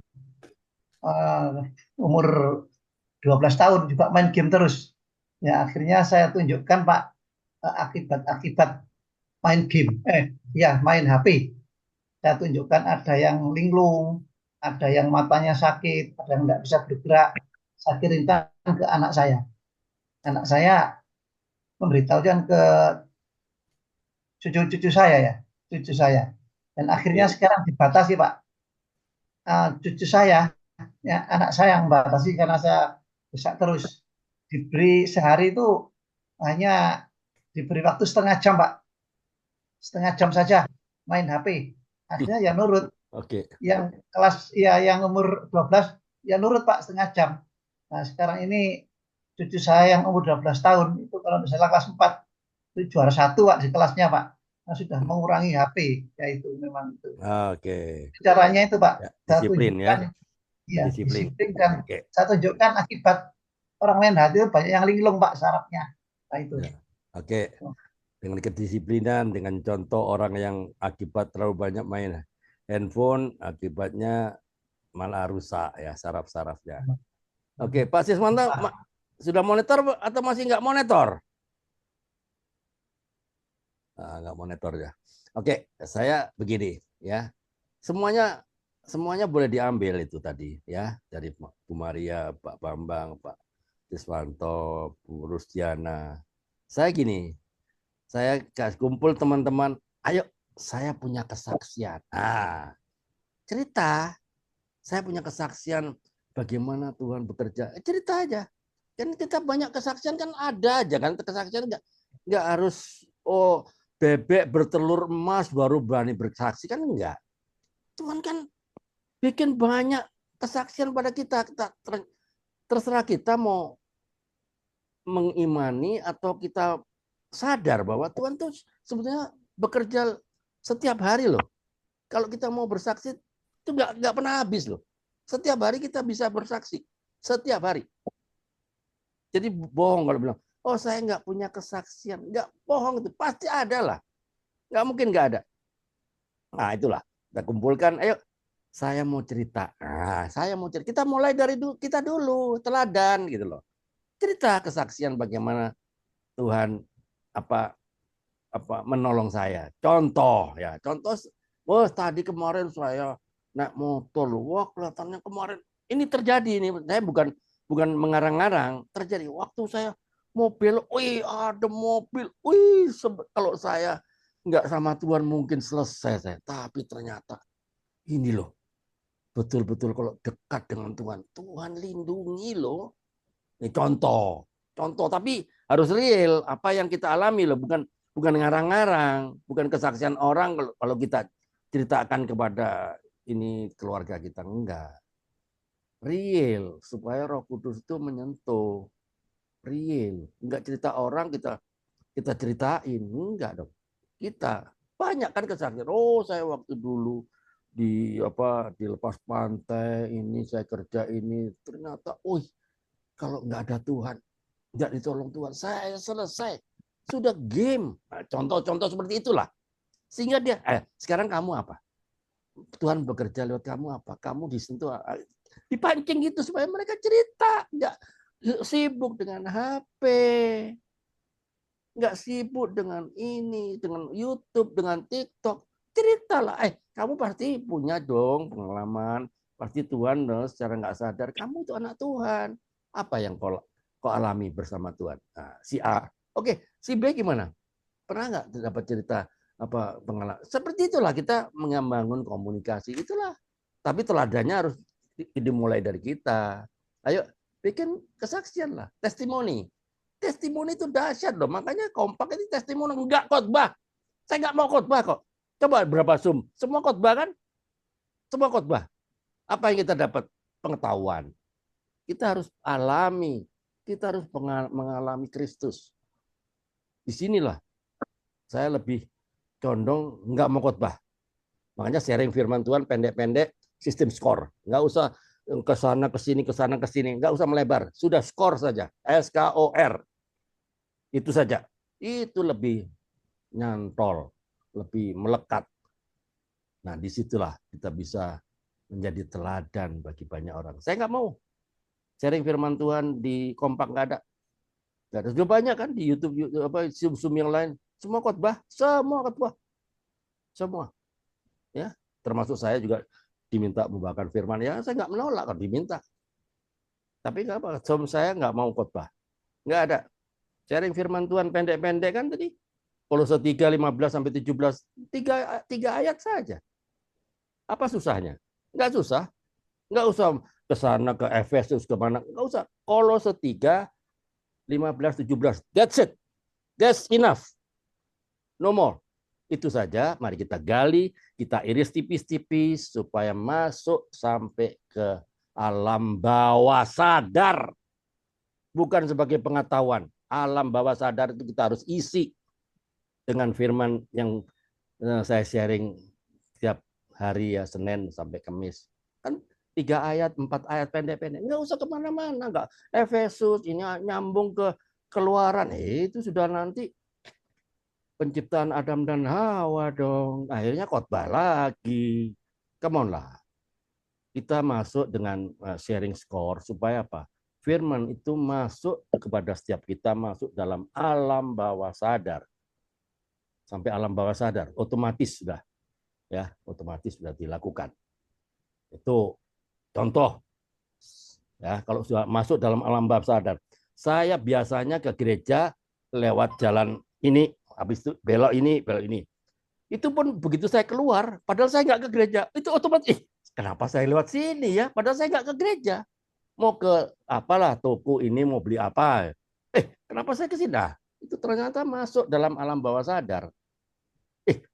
12 tahun juga main game terus. Ya, akhirnya saya tunjukkan, Pak, akibat-akibat main game. Main HP. Saya tunjukkan ada yang linglung, ada yang matanya sakit, ada yang tidak bisa bergerak. Saya kirimkan ke anak saya. Anak saya memberitahukan ke cucu-cucu saya, ya, cucu saya. Dan akhirnya sekarang dibatasi, Pak. Cucu saya, ya, anak saya yang membatasi karena saya bisa terus diberi sehari itu hanya diberi waktu setengah jam, Pak. Setengah jam saja main HP. Akhirnya ya nurut. Yang kelas yang umur 12 ya nurut, Pak, setengah jam. Nah, sekarang ini cucu saya yang umur 12 tahun itu kalau misalnya kelas 4 itu juara 1, Pak, di kelasnya, Pak. Nah, sudah mengurangi HP, yaitu memang itu. Caranya itu, Pak. Disiplin, ya. Iya, disiplin dan saya tunjukkan akibat orang main HP itu banyak yang linglung, Pak, sarafnya. Nah, itu. Dengan kedisiplinan, dengan contoh orang yang akibat terlalu banyak main handphone, akibatnya malah rusak ya saraf-sarafnya. Oke, Pak Siswanto sudah monitor atau masih nggak monitor? Nggak monitor ya. Oke, saya begini ya. Semuanya boleh diambil itu tadi ya, dari Bu Maria, Pak Bambang, Pak Siswanto, Bu Rusdiana. Saya gini, saya kumpul teman-teman, ayo saya punya kesaksian. Cerita, saya punya kesaksian bagaimana Tuhan bekerja. Cerita aja. Kan kita banyak kesaksian kan ada aja kan, kesaksian nggak harus bebek bertelur emas baru berani bersaksi, kan enggak. Tuhan kan bikin banyak kesaksian pada kita. Terserah kita mau mengimani atau kita sadar bahwa Tuhan tuh sebetulnya bekerja setiap hari loh. Kalau kita mau bersaksi itu nggak pernah habis loh. Setiap hari kita bisa bersaksi. Setiap hari. Jadi bohong kalau bilang, oh saya nggak punya kesaksian. Nggak, bohong itu. Pasti ada lah. Nggak mungkin nggak ada. Nah itulah. Kita kumpulkan, ayo saya mau cerita. Saya mau cerita. Kita mulai dari kita dulu. Teladan gitu loh. Cerita kesaksian bagaimana Tuhan menolong saya. Contoh ya. Contoh, tadi kemarin saya naik motor loh. Wah, kelihatannya kemarin ini terjadi ini. Saya bukan mengarang-arang, terjadi waktu saya mobil, ada mobil, kalau saya nggak sama Tuhan mungkin selesai saya. Tapi ternyata ini loh, betul-betul kalau dekat dengan Tuhan, Tuhan lindungi loh, Ini contoh, tapi harus real. Apa yang kita alami loh, bukan ngarang-ngarang, bukan kesaksian orang kalau kita ceritakan kepada ini keluarga kita, enggak. Real, supaya Roh Kudus itu menyentuh. Real, enggak cerita orang kita ceritain, enggak dong. Kita banyak kan kesaksian. Oh, saya waktu dulu di lepas pantai ini saya kerja ini, ternyata kalau nggak ada Tuhan, nggak ditolong Tuhan, saya selesai. Sudah game. Nah, contoh-contoh seperti itulah. Sehingga dia, sekarang kamu apa? Tuhan bekerja lewat kamu apa? Kamu disentuh. Dipancing gitu supaya mereka cerita. Nggak sibuk dengan HP. Nggak sibuk dengan ini, dengan YouTube, dengan TikTok. Ceritalah. Kamu pasti punya dong pengalaman. Pasti Tuhan secara nggak sadar, kamu itu anak Tuhan. Apa yang kau alami bersama Tuhan? Nah, si A. Oke, si B gimana? Pernah nggak dapat cerita pengalaman? Seperti itulah kita membangun komunikasi. Itulah. Tapi teladannya harus dimulai dari kita. Ayo bikin kesaksian lah, testimoni. Testimoni itu dahsyat loh. Makanya kompak ini testimoni, enggak khotbah. Saya nggak mau khotbah kok. Coba berapa Zoom? Semua khotbah kan? Semua khotbah. Apa yang kita dapat? Pengetahuan. Kita harus alami. Kita harus mengalami Kristus. Disinilah saya lebih condong nggak mau khotbah. Makanya sharing firman Tuhan pendek-pendek, sistem skor. Nggak usah ke sana ke sini, nggak usah melebar. Sudah skor saja. SKOR. Itu saja. Itu lebih nyantol, lebih melekat. Nah, disitulah kita bisa menjadi teladan bagi banyak orang. Saya nggak mau sharing firman Tuhan di kompak, nggak ada. Nggak ada. Sudah banyak kan di YouTube Zoom yang lain. Semua khotbah, semua. Ya, termasuk saya juga diminta membawakan firman. Ya, saya nggak menolak kalau diminta. Tapi nggak apa, saya nggak mau khotbah. Nggak ada. Sharing firman Tuhan pendek-pendek kan tadi. Kolose 3, 15 sampai 17. Tiga ayat saja. Apa susahnya? Nggak susah. Nggak usah ke sana, ke Efesus, ke mana. Nggak usah. Kolose 3, 15, 17. That's it. That's enough. No more. Itu saja. Mari kita gali, kita iris tipis-tipis supaya masuk sampai ke alam bawah sadar. Bukan sebagai pengetahuan. Alam bawah sadar itu kita harus isi dengan firman yang saya sharing setiap hari ya, Senin sampai Kamis. Kan 3 ayat, 4 ayat pendek-pendek. Nggak usah kemana-mana. Nggak. Efesus, ini nyambung ke Keluaran. Itu sudah nanti penciptaan Adam dan Hawa dong. Akhirnya khotbah lagi. Come on lah. Kita masuk dengan sharing score supaya apa? Firman itu masuk kepada setiap kita, masuk dalam alam bawah sadar. Sampai alam bawah sadar, otomatis sudah. Ya, otomatis sudah dilakukan. Itu contoh. Ya, kalau sudah masuk dalam alam bawah sadar. Saya biasanya ke gereja lewat jalan ini, habis itu belok ini. Itu pun begitu saya keluar, padahal saya nggak ke gereja, itu otomatis, kenapa saya lewat sini ya? Padahal saya nggak ke gereja. Mau ke apalah toko ini, mau beli apa? Kenapa saya ke sini? Nah, itu ternyata masuk dalam alam bawah sadar.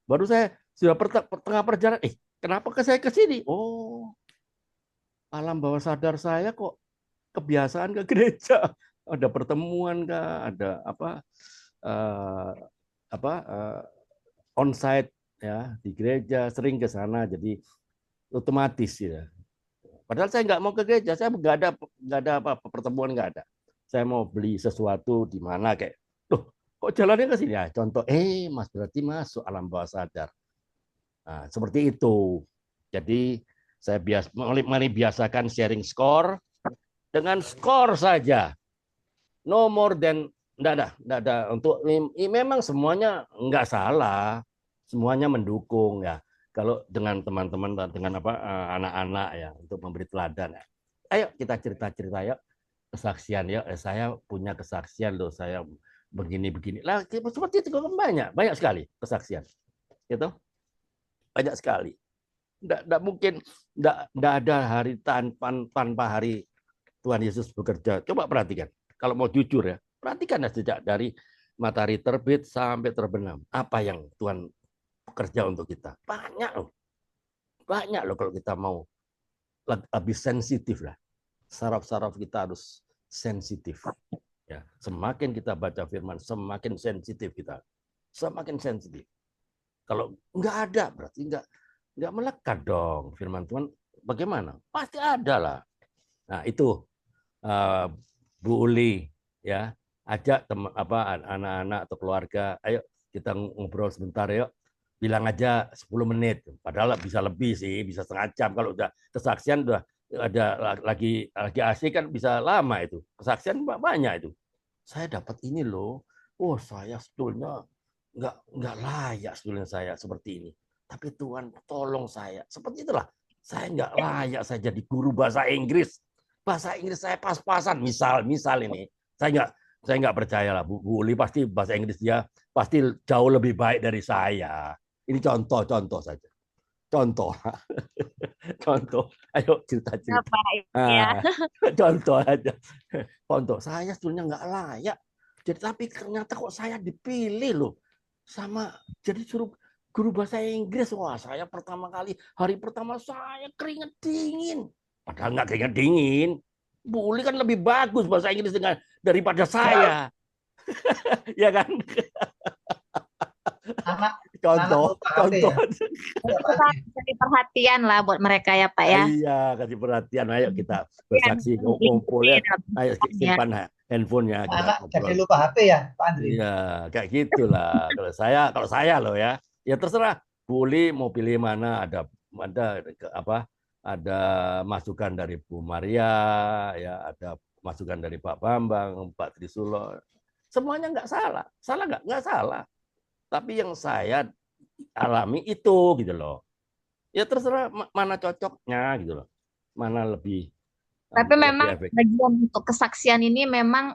Baru saya sudah tengah perjalanan. Kenapa saya ke sini? Oh, alam bawah sadar saya kok kebiasaan ke gereja. Ada pertemuan kah? Ada onsite ya di gereja, sering ke sana, jadi otomatis ya. Padahal saya nggak mau ke gereja, saya nggak ada pertemuan, nggak ada. Saya mau beli sesuatu di mana kayak, loh kok jalannya ke sini ya? Contoh, mas berarti masuk alam bawah sadar. Nah, seperti itu. Jadi saya biasakan sharing score dengan skor saja. No more than, enggak ada. Untuk memang semuanya enggak salah, semuanya mendukung ya. Kalau dengan teman-teman, dengan anak-anak ya, untuk memberi teladan. Ayo kita cerita-cerita ya, kesaksian ya. Saya punya kesaksian loh, saya begini. Lah seperti itu kan banyak sekali kesaksian. Gitu. Banyak sekali. Enggak mungkin enggak ada hari tanpa hari Tuhan Yesus bekerja. Coba perhatikan. kalau mau jujur ya, perhatikan sejak dari matahari terbit sampai terbenam. Apa yang Tuhan kerja untuk kita? Banyak loh. Banyak loh kalau kita mau lebih sensitif lah. Saraf-saraf kita harus sensitif. Ya, semakin kita baca firman, semakin sensitif kita. Semakin sensitif. Kalau nggak ada, berarti nggak melekat dong firman Tuhan. Bagaimana? Pasti ada lah. Nah itu Bu Uli ya, ajak anak-anak atau keluarga, ayo kita ngobrol sebentar yuk. Bilang aja 10 menit. Padahal bisa lebih sih, bisa setengah jam. Kalau udah kesaksian udah ada lagi asik kan bisa lama itu. Kesaksian banyak itu. Saya dapat ini loh. Oh, saya sebetulnya nggak layak sebetulnya saya seperti ini. Tapi Tuhan tolong saya. Seperti itulah. Saya nggak layak saya jadi guru bahasa Inggris. Bahasa Inggris saya pas-pasan. Misal ini. Saya nggak percaya lah. Bu Uli pasti bahasa Inggris dia pasti jauh lebih baik dari saya. Ini contoh saja. Contoh. Ayo cerita-cerita. Contoh aja. Contoh. Saya sebetulnya nggak layak. Jadi tapi ternyata kok saya dipilih loh. Sama jadi suruh guru bahasa Inggris. Wah, saya pertama kali, hari pertama saya keringat dingin. Padahal nggak keringat dingin. Bu Uli kan lebih bagus bahasa Inggris daripada saya. Ya kan? Contoh. Kasih perhatian lah buat mereka ya Pak ya. Iya, kasih perhatian. Ayo kita bersaksi, ngumpul ya. Ayo simpan handphonenya. Anak jadi lupa HP ya Pak Andri. Iya, kayak gitulah. Kalau saya loh ya. Ya terserah. Bu Uli mau pilih mana, ada masukan dari Bu Maria, ya ada masukan dari Pak Bambang, Pak Trisulo. Semuanya nggak salah. Salah nggak? Nggak salah. Tapi yang saya alami itu gitu loh. Ya terserah mana cocoknya gitu loh. Mana lebih. Tapi memang bagian untuk kesaksian ini memang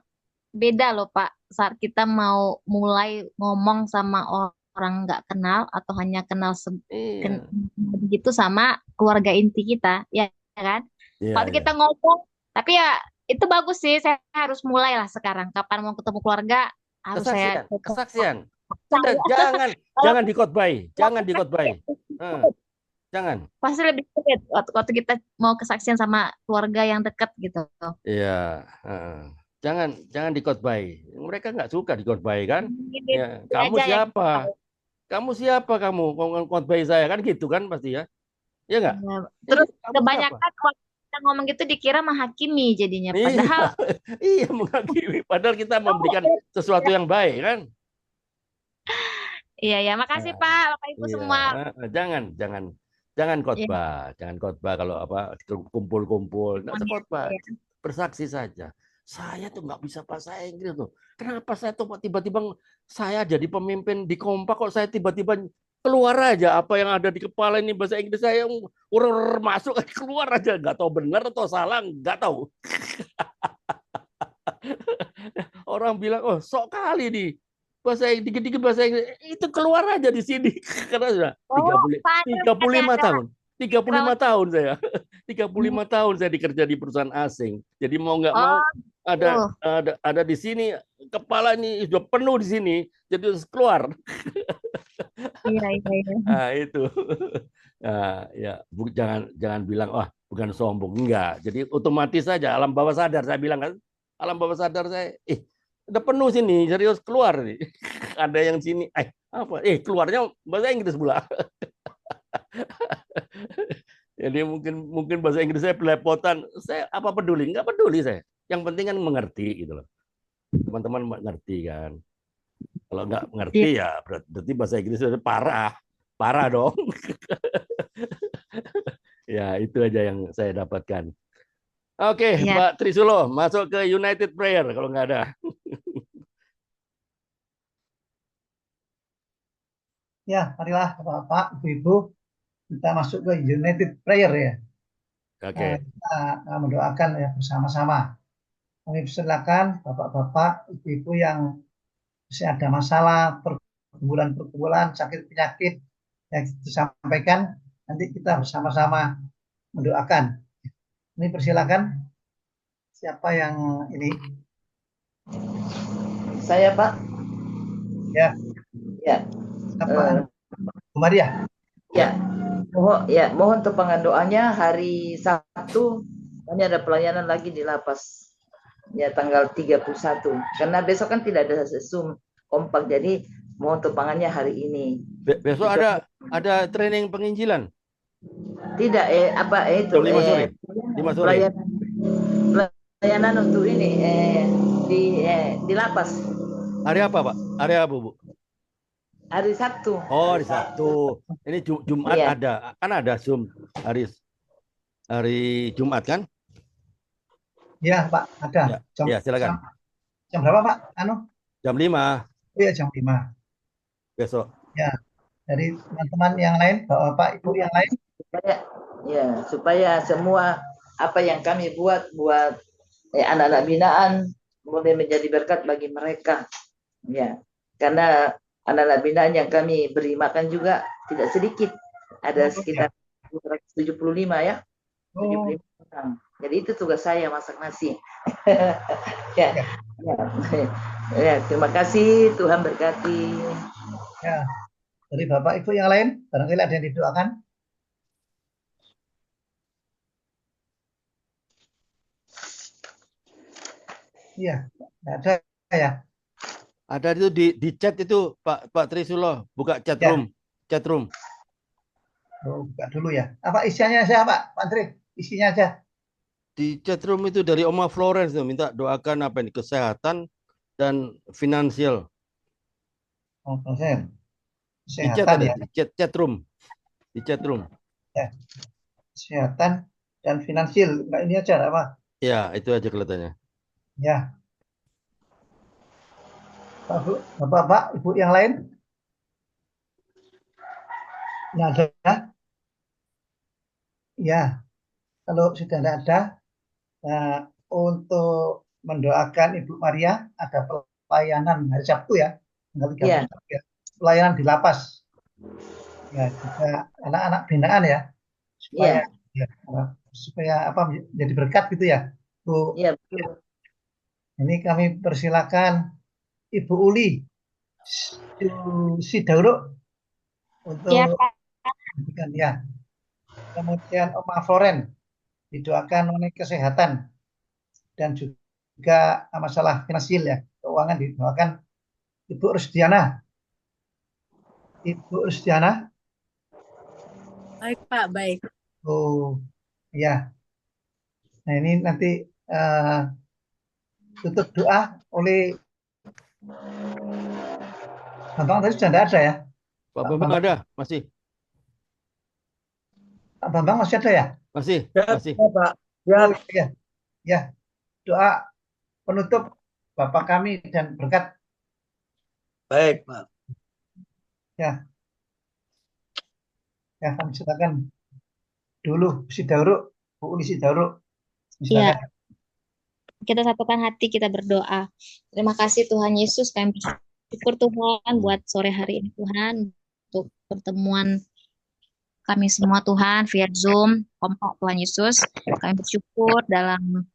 beda loh Pak. Saat kita mau mulai ngomong sama orang nggak kenal atau hanya kenal begitu sama keluarga inti kita, ya kan? Waktu kita ngomong, tapi ya itu bagus sih. Saya harus mulai lah sekarang. Kapan mau ketemu keluarga harus kesaksian. Jangan dikotbai, jangan. Pasti lebih sulit waktu kita mau kesaksian sama keluarga yang dekat gitu. Iya, jangan dikotbai. Mereka nggak suka dikotbai kan? Ya, kamu siapa? Kamu siapa kamu? Khotbah saya kan gitu kan pasti ya? Ya nggak? Terus kebanyakan waktu kita ngomong gitu dikira menghakimi jadinya. Padahal iya menghakimi. Padahal kita memberikan sesuatu yang baik kan? Iya ya, makasih Pak, Bapak Ibu semua. Jangan khotbah, jangan khotbah kalau kumpul-kumpul, nggak usah khotbah, bersaksi saja. Saya tuh nggak bisa bahasa Inggris tuh. Kenapa saya tuh tiba-tiba saya jadi pemimpin di Kompak kok saya tiba-tiba keluar aja apa yang ada di kepala ini bahasa Inggris saya masuk keluar aja, nggak tahu benar atau salah, nggak tahu. Orang bilang oh sok kali nih. Dikit-dikit bahasa Inggris itu keluar aja di sini karena sudah 35 tahun. 35 tahun saya. 35 tahun saya dikerja di perusahaan asing. Jadi mau nggak mau ada di sini kepala ini sudah penuh di sini jadi harus keluar. Iya. Nah, itu. Nah, ya jangan bilang wah bukan sombong, enggak. Jadi otomatis saja alam bawah sadar saya bilang kan. Alam bawah sadar saya udah penuh sini, serius keluar nih. Ada yang sini, keluarnya bahasa Inggris pula. Jadi mungkin bahasa Inggris saya belepotan, saya apa peduli? Nggak peduli saya. Yang penting kan mengerti gitu loh. Teman-teman mengerti kan. Kalau nggak mengerti ya berarti bahasa Inggris itu parah dong. Ya itu aja yang saya dapatkan. Oke, Mbak Trisulo, masuk ke United Prayer kalau nggak ada. Ya, marilah Bapak, Ibu, kita masuk ke United Prayer ya. Oke. Kita mendoakan ya bersama-sama. Kami persilakan Bapak-Bapak, Ibu-ibu yang masih ada masalah, pergumulan, sakit penyakit yang disampaikan, nanti kita bersama-sama mendoakan. Ini persilakan siapa yang ini Saya Pak. Ya. Ya. Bu Maria. Ya. Mohon tepangan doanya hari Sabtu ini ada pelayanan lagi di lapas. Ya tanggal 31. Karena besok kan tidak ada Zoom kompak, jadi mohon tepangannya hari ini. Besok ada training penginjilan? Tidak, itu Jam 5 sore. 5 sore. Pelayanan untuk ini di lapas. Hari apa, Pak? Hari apa, Bu? Hari Sabtu. Oh, hari Sabtu. Ini Jumat ada. Kan ada Zoom hari Jumat kan? Ya, Pak, ada. Ya, silakan. Jam berapa, Pak? Jam 5. Iya, jam 5. Besok. Ya. Dari teman-teman yang lain, Bapak, Ibu yang lain. Supaya semua apa yang kami buat anak-anak binaan boleh menjadi berkat bagi mereka. Ya. Karena anak-anak binaan yang kami beri makan juga tidak sedikit. Ada sekitar 175 ya. 75 orang. Jadi itu tugas saya masak nasi. Ya, terima kasih, Tuhan berkati. Ya. Dari Bapak Ibu yang lain, barangkali ada yang didoakan. Iya, ada ya. Ada itu di chat itu Pak Trisulo, buka chat room. Chat room. Oh, buka dulu ya. Apa isinya aja, Pak Tri? Isinya aja. Di chat room itu dari Oma Florence tuh minta doakan apa ini, kesehatan dan finansial. Oh, kesehatan ya. Di chat room. Di chat room. Ya. Kesehatan dan finansial. Nah, ini aja apa? Ya, itu aja kelihatannya. Ya. Bapak, Ibu yang lain? Nggak ada? Ya. Kalau sudah tidak ada, untuk mendoakan Ibu Maria ada pelayanan hari Sabtu ya, tanggal 31 ya, pelayanan di lapas. Ya, juga anak-anak binaan ya, supaya apa jadi berkat gitu ya, Bu. Iya, betul. Ini kami persilakan Ibu Uli Sidauro untuk ya. Kemudian Oma Floren didoakan mengenai kesehatan dan juga masalah finansial ya, keuangan didoakan Ibu Rusdiana. Ibu Rusdiana. Baik Pak, baik. Oh ya. Nah ini nanti tutup doa oleh Bambang tadi sudah tidak ada ya? Pak Bambang ada, masih. Pak Bambang masih ada ya? Masih. Pak. Ya. Doa penutup Bapak kami dan berkat. Baik, Pak. Ya. Ya, kami silakan dulu Sidauro, Bu Uli Sidauro. Iya. Kita satukan hati, kita berdoa. Terima kasih Tuhan Yesus, kami bersyukur Tuhan buat sore hari ini Tuhan, untuk pertemuan kami semua Tuhan via Zoom, kompak Tuhan Yesus. Kami bersyukur dalam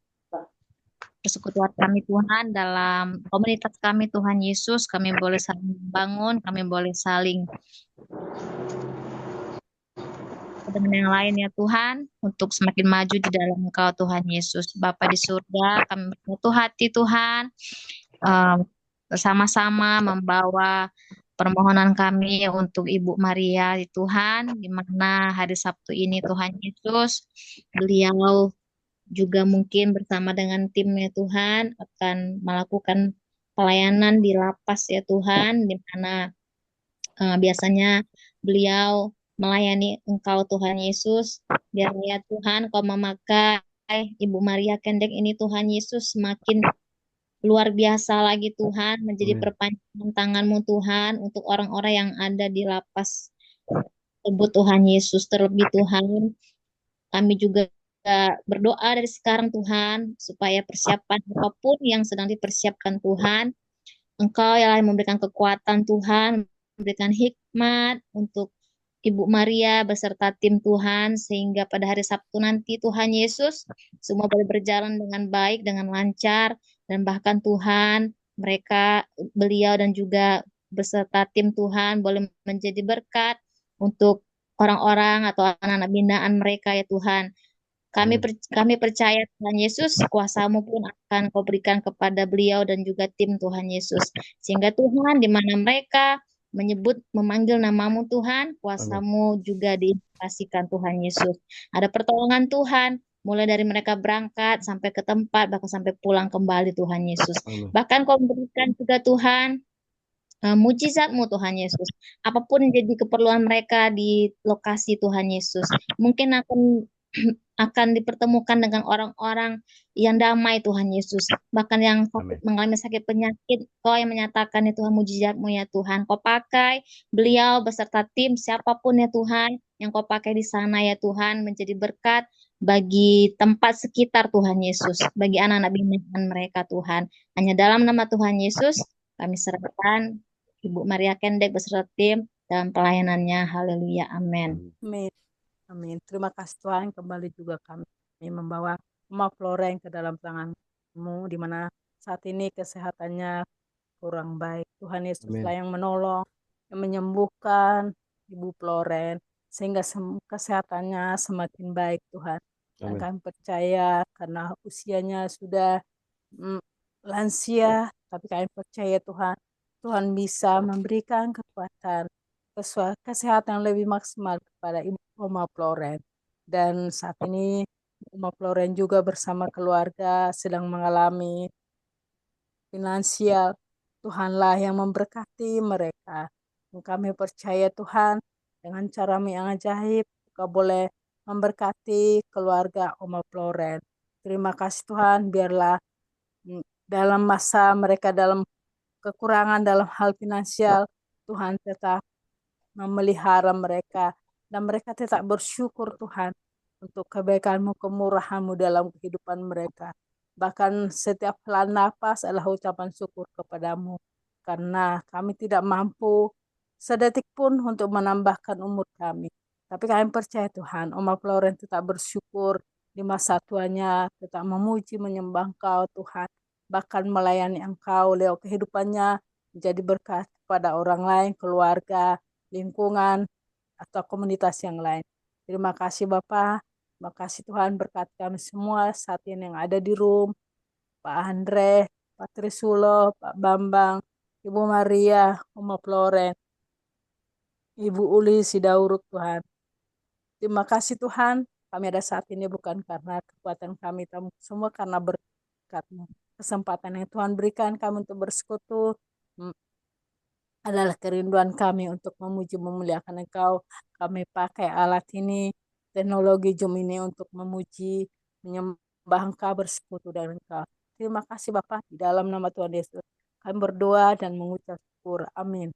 persekutuan kami Tuhan, dalam komunitas kami Tuhan Yesus, kami boleh saling membangun, kami boleh saling dengan yang lain ya Tuhan, untuk semakin maju di dalam Engkau Tuhan Yesus. Bapa di surga, kami berbutuh hati Tuhan, bersama-sama membawa permohonan kami untuk Ibu Maria di Tuhan, di mana hari Sabtu ini Tuhan Yesus, beliau juga mungkin bersama dengan timnya Tuhan akan melakukan pelayanan di lapas ya Tuhan, di mana biasanya beliau melayani Engkau Tuhan Yesus. Biar ya Tuhan Kau memakai Ibu Maria Kendek ini Tuhan Yesus semakin luar biasa lagi Tuhan, menjadi perpanjangan tangan-Mu Tuhan untuk orang-orang yang ada di lapas tersebut Tuhan Yesus. Terlebih Tuhan, kami juga berdoa dari sekarang Tuhan, supaya persiapan apapun yang sedang dipersiapkan Tuhan, Engkau yang memberikan kekuatan Tuhan, memberikan hikmat untuk Ibu Maria beserta tim Tuhan, sehingga pada hari Sabtu nanti Tuhan Yesus semua boleh berjalan dengan baik, dengan lancar, dan bahkan Tuhan, beliau dan juga beserta tim Tuhan boleh menjadi berkat untuk orang-orang atau anak-anak binaan mereka ya Tuhan. Kami percaya Tuhan Yesus, kuasa-Mu pun akan Kau berikan kepada beliau dan juga tim Tuhan Yesus. Sehingga Tuhan, di mana mereka memanggil nama-Mu Tuhan, kuasa-Mu juga diinspirasikan Tuhan Yesus. Ada pertolongan Tuhan, mulai dari mereka berangkat sampai ke tempat, bahkan sampai pulang kembali Tuhan Yesus. Bahkan Kau berikan juga Tuhan, mujizat-Mu Tuhan Yesus. Apapun jadi keperluan mereka di lokasi Tuhan Yesus. Mungkin akan dipertemukan dengan orang-orang yang damai Tuhan Yesus. Bahkan yang mengalami sakit penyakit, Kau yang menyatakan ya Tuhan mujizat-Mu ya Tuhan. Kau pakai beliau beserta tim siapapun ya Tuhan yang Kau pakai di sana ya Tuhan menjadi berkat bagi tempat sekitar Tuhan Yesus, bagi anak-anak binaan mereka Tuhan. Hanya dalam nama Tuhan Yesus kami serahkan Ibu Maria Kendek beserta tim dalam pelayanannya. Haleluya. Amin. Amin. Amin. Terima kasih Tuhan, kembali juga kami membawa Oma Floreng ke dalam tangan-Mu, di mana saat ini kesehatannya kurang baik. Tuhan Yesuslah yang menolong, yang menyembuhkan Ibu Floreng, sehingga kesehatannya semakin baik Tuhan. Dan kami percaya karena usianya sudah lansia, tapi kami percaya Tuhan, Tuhan bisa memberikan kekuatan, kesehatan yang lebih maksimal kepada Ibu Oma Floreng. Dan saat ini Oma Floreng juga bersama keluarga sedang mengalami finansial. Tuhanlah yang memberkati mereka. Dan kami percaya Tuhan dengan cara-Mu yang ajaib, Kau boleh memberkati keluarga Oma Floreng. Terima kasih Tuhan, biarlah dalam masa mereka dalam kekurangan dalam hal finansial, Tuhan tetap memelihara mereka, dan mereka tetap bersyukur Tuhan untuk kebaikan-Mu, kemurahan-Mu dalam kehidupan mereka. Bahkan setiap helaan nafas adalah ucapan syukur kepada-Mu, karena kami tidak mampu sedetik pun untuk menambahkan umur kami. Tapi kami percaya Tuhan, Oma Floreng tetap bersyukur di masa tuanya, tetap memuji, menyembah Engkau Tuhan, bahkan melayani Engkau lewat kehidupannya, menjadi berkat kepada orang lain, keluarga, lingkungan, atau komunitas yang lain. Terima kasih Bapak, terima kasih Tuhan, berkati kami semua saat ini yang ada di room, Pak Andre, Pak Trisulo, Pak Bambang, Ibu Maria, Oma Floreng, Ibu Uli Sidauruk Tuhan. Terima kasih Tuhan, kami ada saat ini bukan karena kekuatan kami, semua karena berkat-Mu. Kesempatan yang Tuhan berikan kami untuk bersekutu adalah kerinduan kami untuk memuji memuliakan Engkau. Kami pakai alat ini, teknologi Zoom ini untuk memuji, menyembah Engkau, bersekutu dengan Engkau. Terima kasih Bapak, di dalam nama Tuhan Yesus kami berdoa dan mengucap syukur. Amin.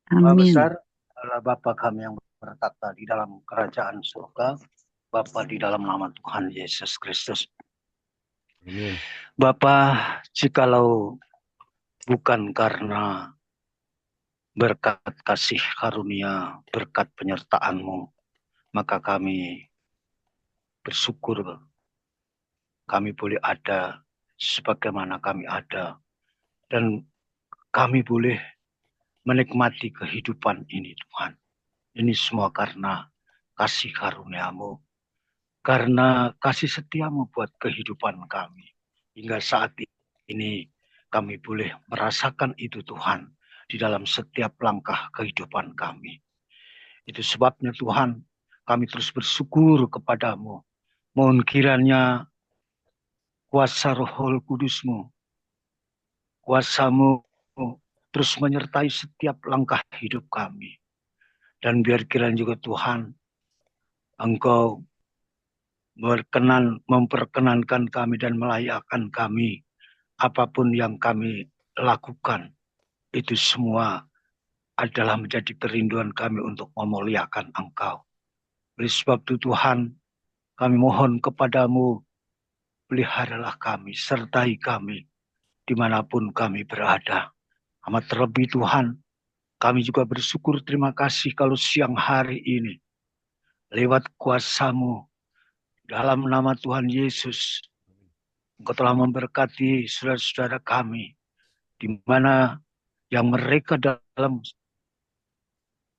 Bapa besar adalah Bapa kami yang bertata di dalam kerajaan surga, Bapa di dalam nama Tuhan Yesus Kristus. Bapa, jikalau bukan karena berkat kasih karunia, berkat penyertaan-Mu, maka kami bersyukur kami boleh ada sebagaimana kami ada, dan kami boleh menikmati kehidupan ini Tuhan. Ini semua karena kasih karunia-Mu, karena kasih setia-Mu buat kehidupan kami. Hingga saat ini kami boleh merasakan itu Tuhan di dalam setiap langkah kehidupan kami. Itu sebabnya Tuhan, kami terus bersyukur kepada-Mu. Mohon kiranya kuasa Roh Kudus-Mu, kuasa-Mu terus menyertai setiap langkah hidup kami. Dan biar kiranya juga Tuhan, Engkau memperkenankan kami dan melayakkan kami. Apapun yang kami lakukan, itu semua adalah menjadi kerinduan kami untuk memuliakan Engkau. Oleh sebab itu Tuhan, kami mohon kepada-Mu, peliharalah kami, sertai kami, dimanapun kami berada. Amat terlebih Tuhan, Kami juga bersyukur terima kasih kalau siang hari ini lewat kuasa-Mu dalam nama Tuhan Yesus Engkau telah memberkati saudara-saudara kami di mana yang mereka dalam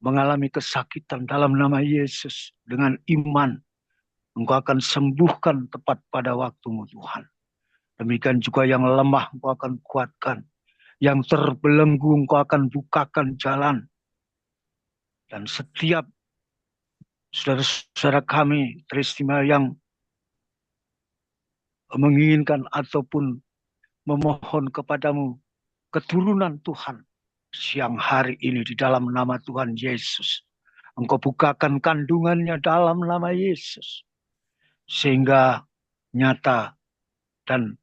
mengalami kesakitan dalam nama Yesus dengan iman Engkau akan sembuhkan tepat pada waktu-Mu Tuhan. Demikian juga yang lemah Engkau akan kuatkan. Yang terbelenggu Engkau akan bukakan jalan. Dan setiap saudara-saudara kami teristimewa yang menginginkan ataupun memohon kepadamu keturunan Tuhan siang hari ini di dalam nama Tuhan Yesus. Engkau bukakan kandungannya dalam nama Yesus. Sehingga nyata dan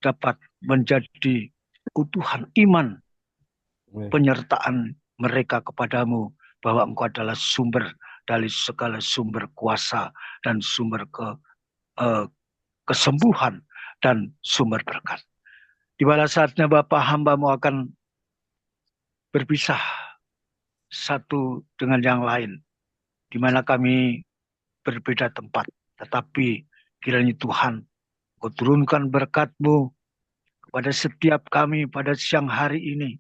dapat menjadi utuhan iman penyertaan mereka kepadamu bahwa Engkau adalah sumber dari segala sumber kuasa dan sumber kesembuhan dan sumber berkat. Di mana saatnya Bapa hamba-Mu akan berpisah satu dengan yang lain, di mana kami berbeda tempat, tetapi kiranya Tuhan Engkau turunkan berkat-Mu kepada setiap kami pada siang hari ini.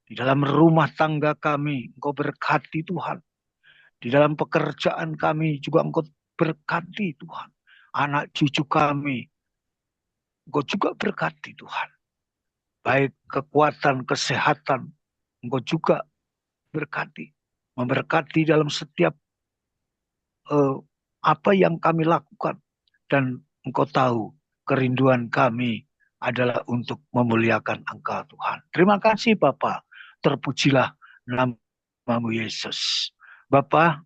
Di dalam rumah tangga kami, Engkau berkati Tuhan. Di dalam pekerjaan kami juga Engkau berkati Tuhan. Anak cucu kami, Engkau juga berkati Tuhan. Baik kekuatan, kesehatan, Engkau juga berkati. Memberkati dalam setiap apa yang kami lakukan. Dan Engkau tahu kerinduan kami adalah untuk memuliakan Engkau Tuhan. Terima kasih Bapa. Terpujilah nama-Mu Yesus. Bapa,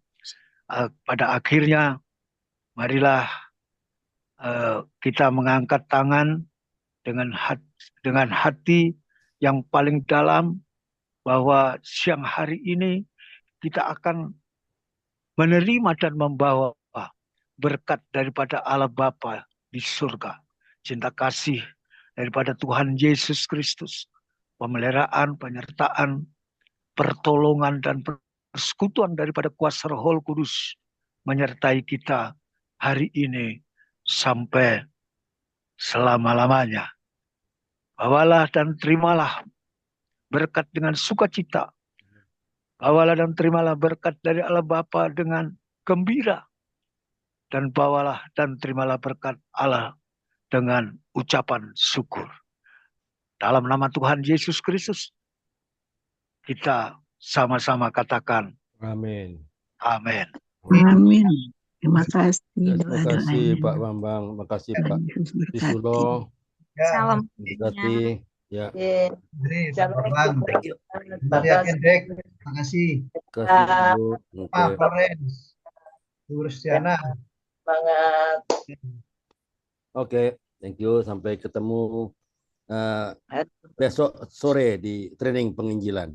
pada akhirnya marilah kita mengangkat tangan dengan hati yang paling dalam bahwa siang hari ini kita akan menerima dan membawa berkat daripada Allah Bapa di surga. Cinta kasih daripada Tuhan Yesus Kristus, pemeliharaan, penyertaan, pertolongan, dan persekutuan daripada kuasa Roh Kudus menyertai kita hari ini sampai selama-lamanya. Bawalah dan terimalah berkat dengan sukacita. Bawalah dan terimalah berkat dari Allah Bapa dengan gembira. Dan bawalah dan terimalah berkat Allah dengan ucapan syukur. Dalam nama Tuhan Yesus Kristus, kita sama-sama katakan Amin. Amin. Amin. Terima kasih. Terima kasih Pak Bambang, terima kasih Pak Trisulo. Salam. Terima kasih. Ya. Terima kasih. Terima kasih Bu. Pak Florence, Bu Rustiana. Semangat. Oke, thank you. Sampai ketemu besok sore di training penginjilan.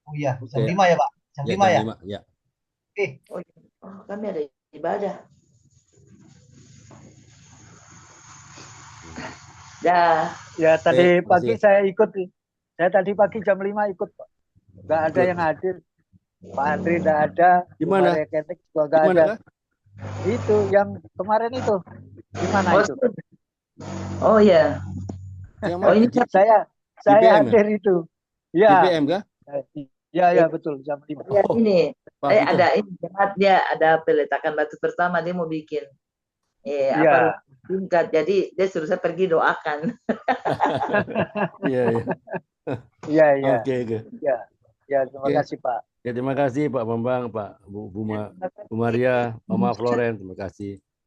Oh iya, jam 5 ya Pak? Jam 5 ya? Jam 5, ya. Oh, kami ada ibadah. Ya tadi pagi saya ikut. Saya tadi pagi jam 5 ikut, Pak. Nggak ada yang hadir. Pak Andri nggak ada. Gimana? Maria Ketek juga nggak ada. Itu yang kemarin itu. Gimana itu? Oh ya. Oh ini saya hadir itu. Ya. BBM kah? Ya betul jam 5. Ya, ini ada ini dia ada peletakan batu pertama dia mau bikin apa tingkat, jadi dia suruh saya pergi doakan. Iya. Oke. Ya terima kasih Pak. Ya terima kasih Pak Bambang, Pak Bu Maria, Mama Florence, terima kasih.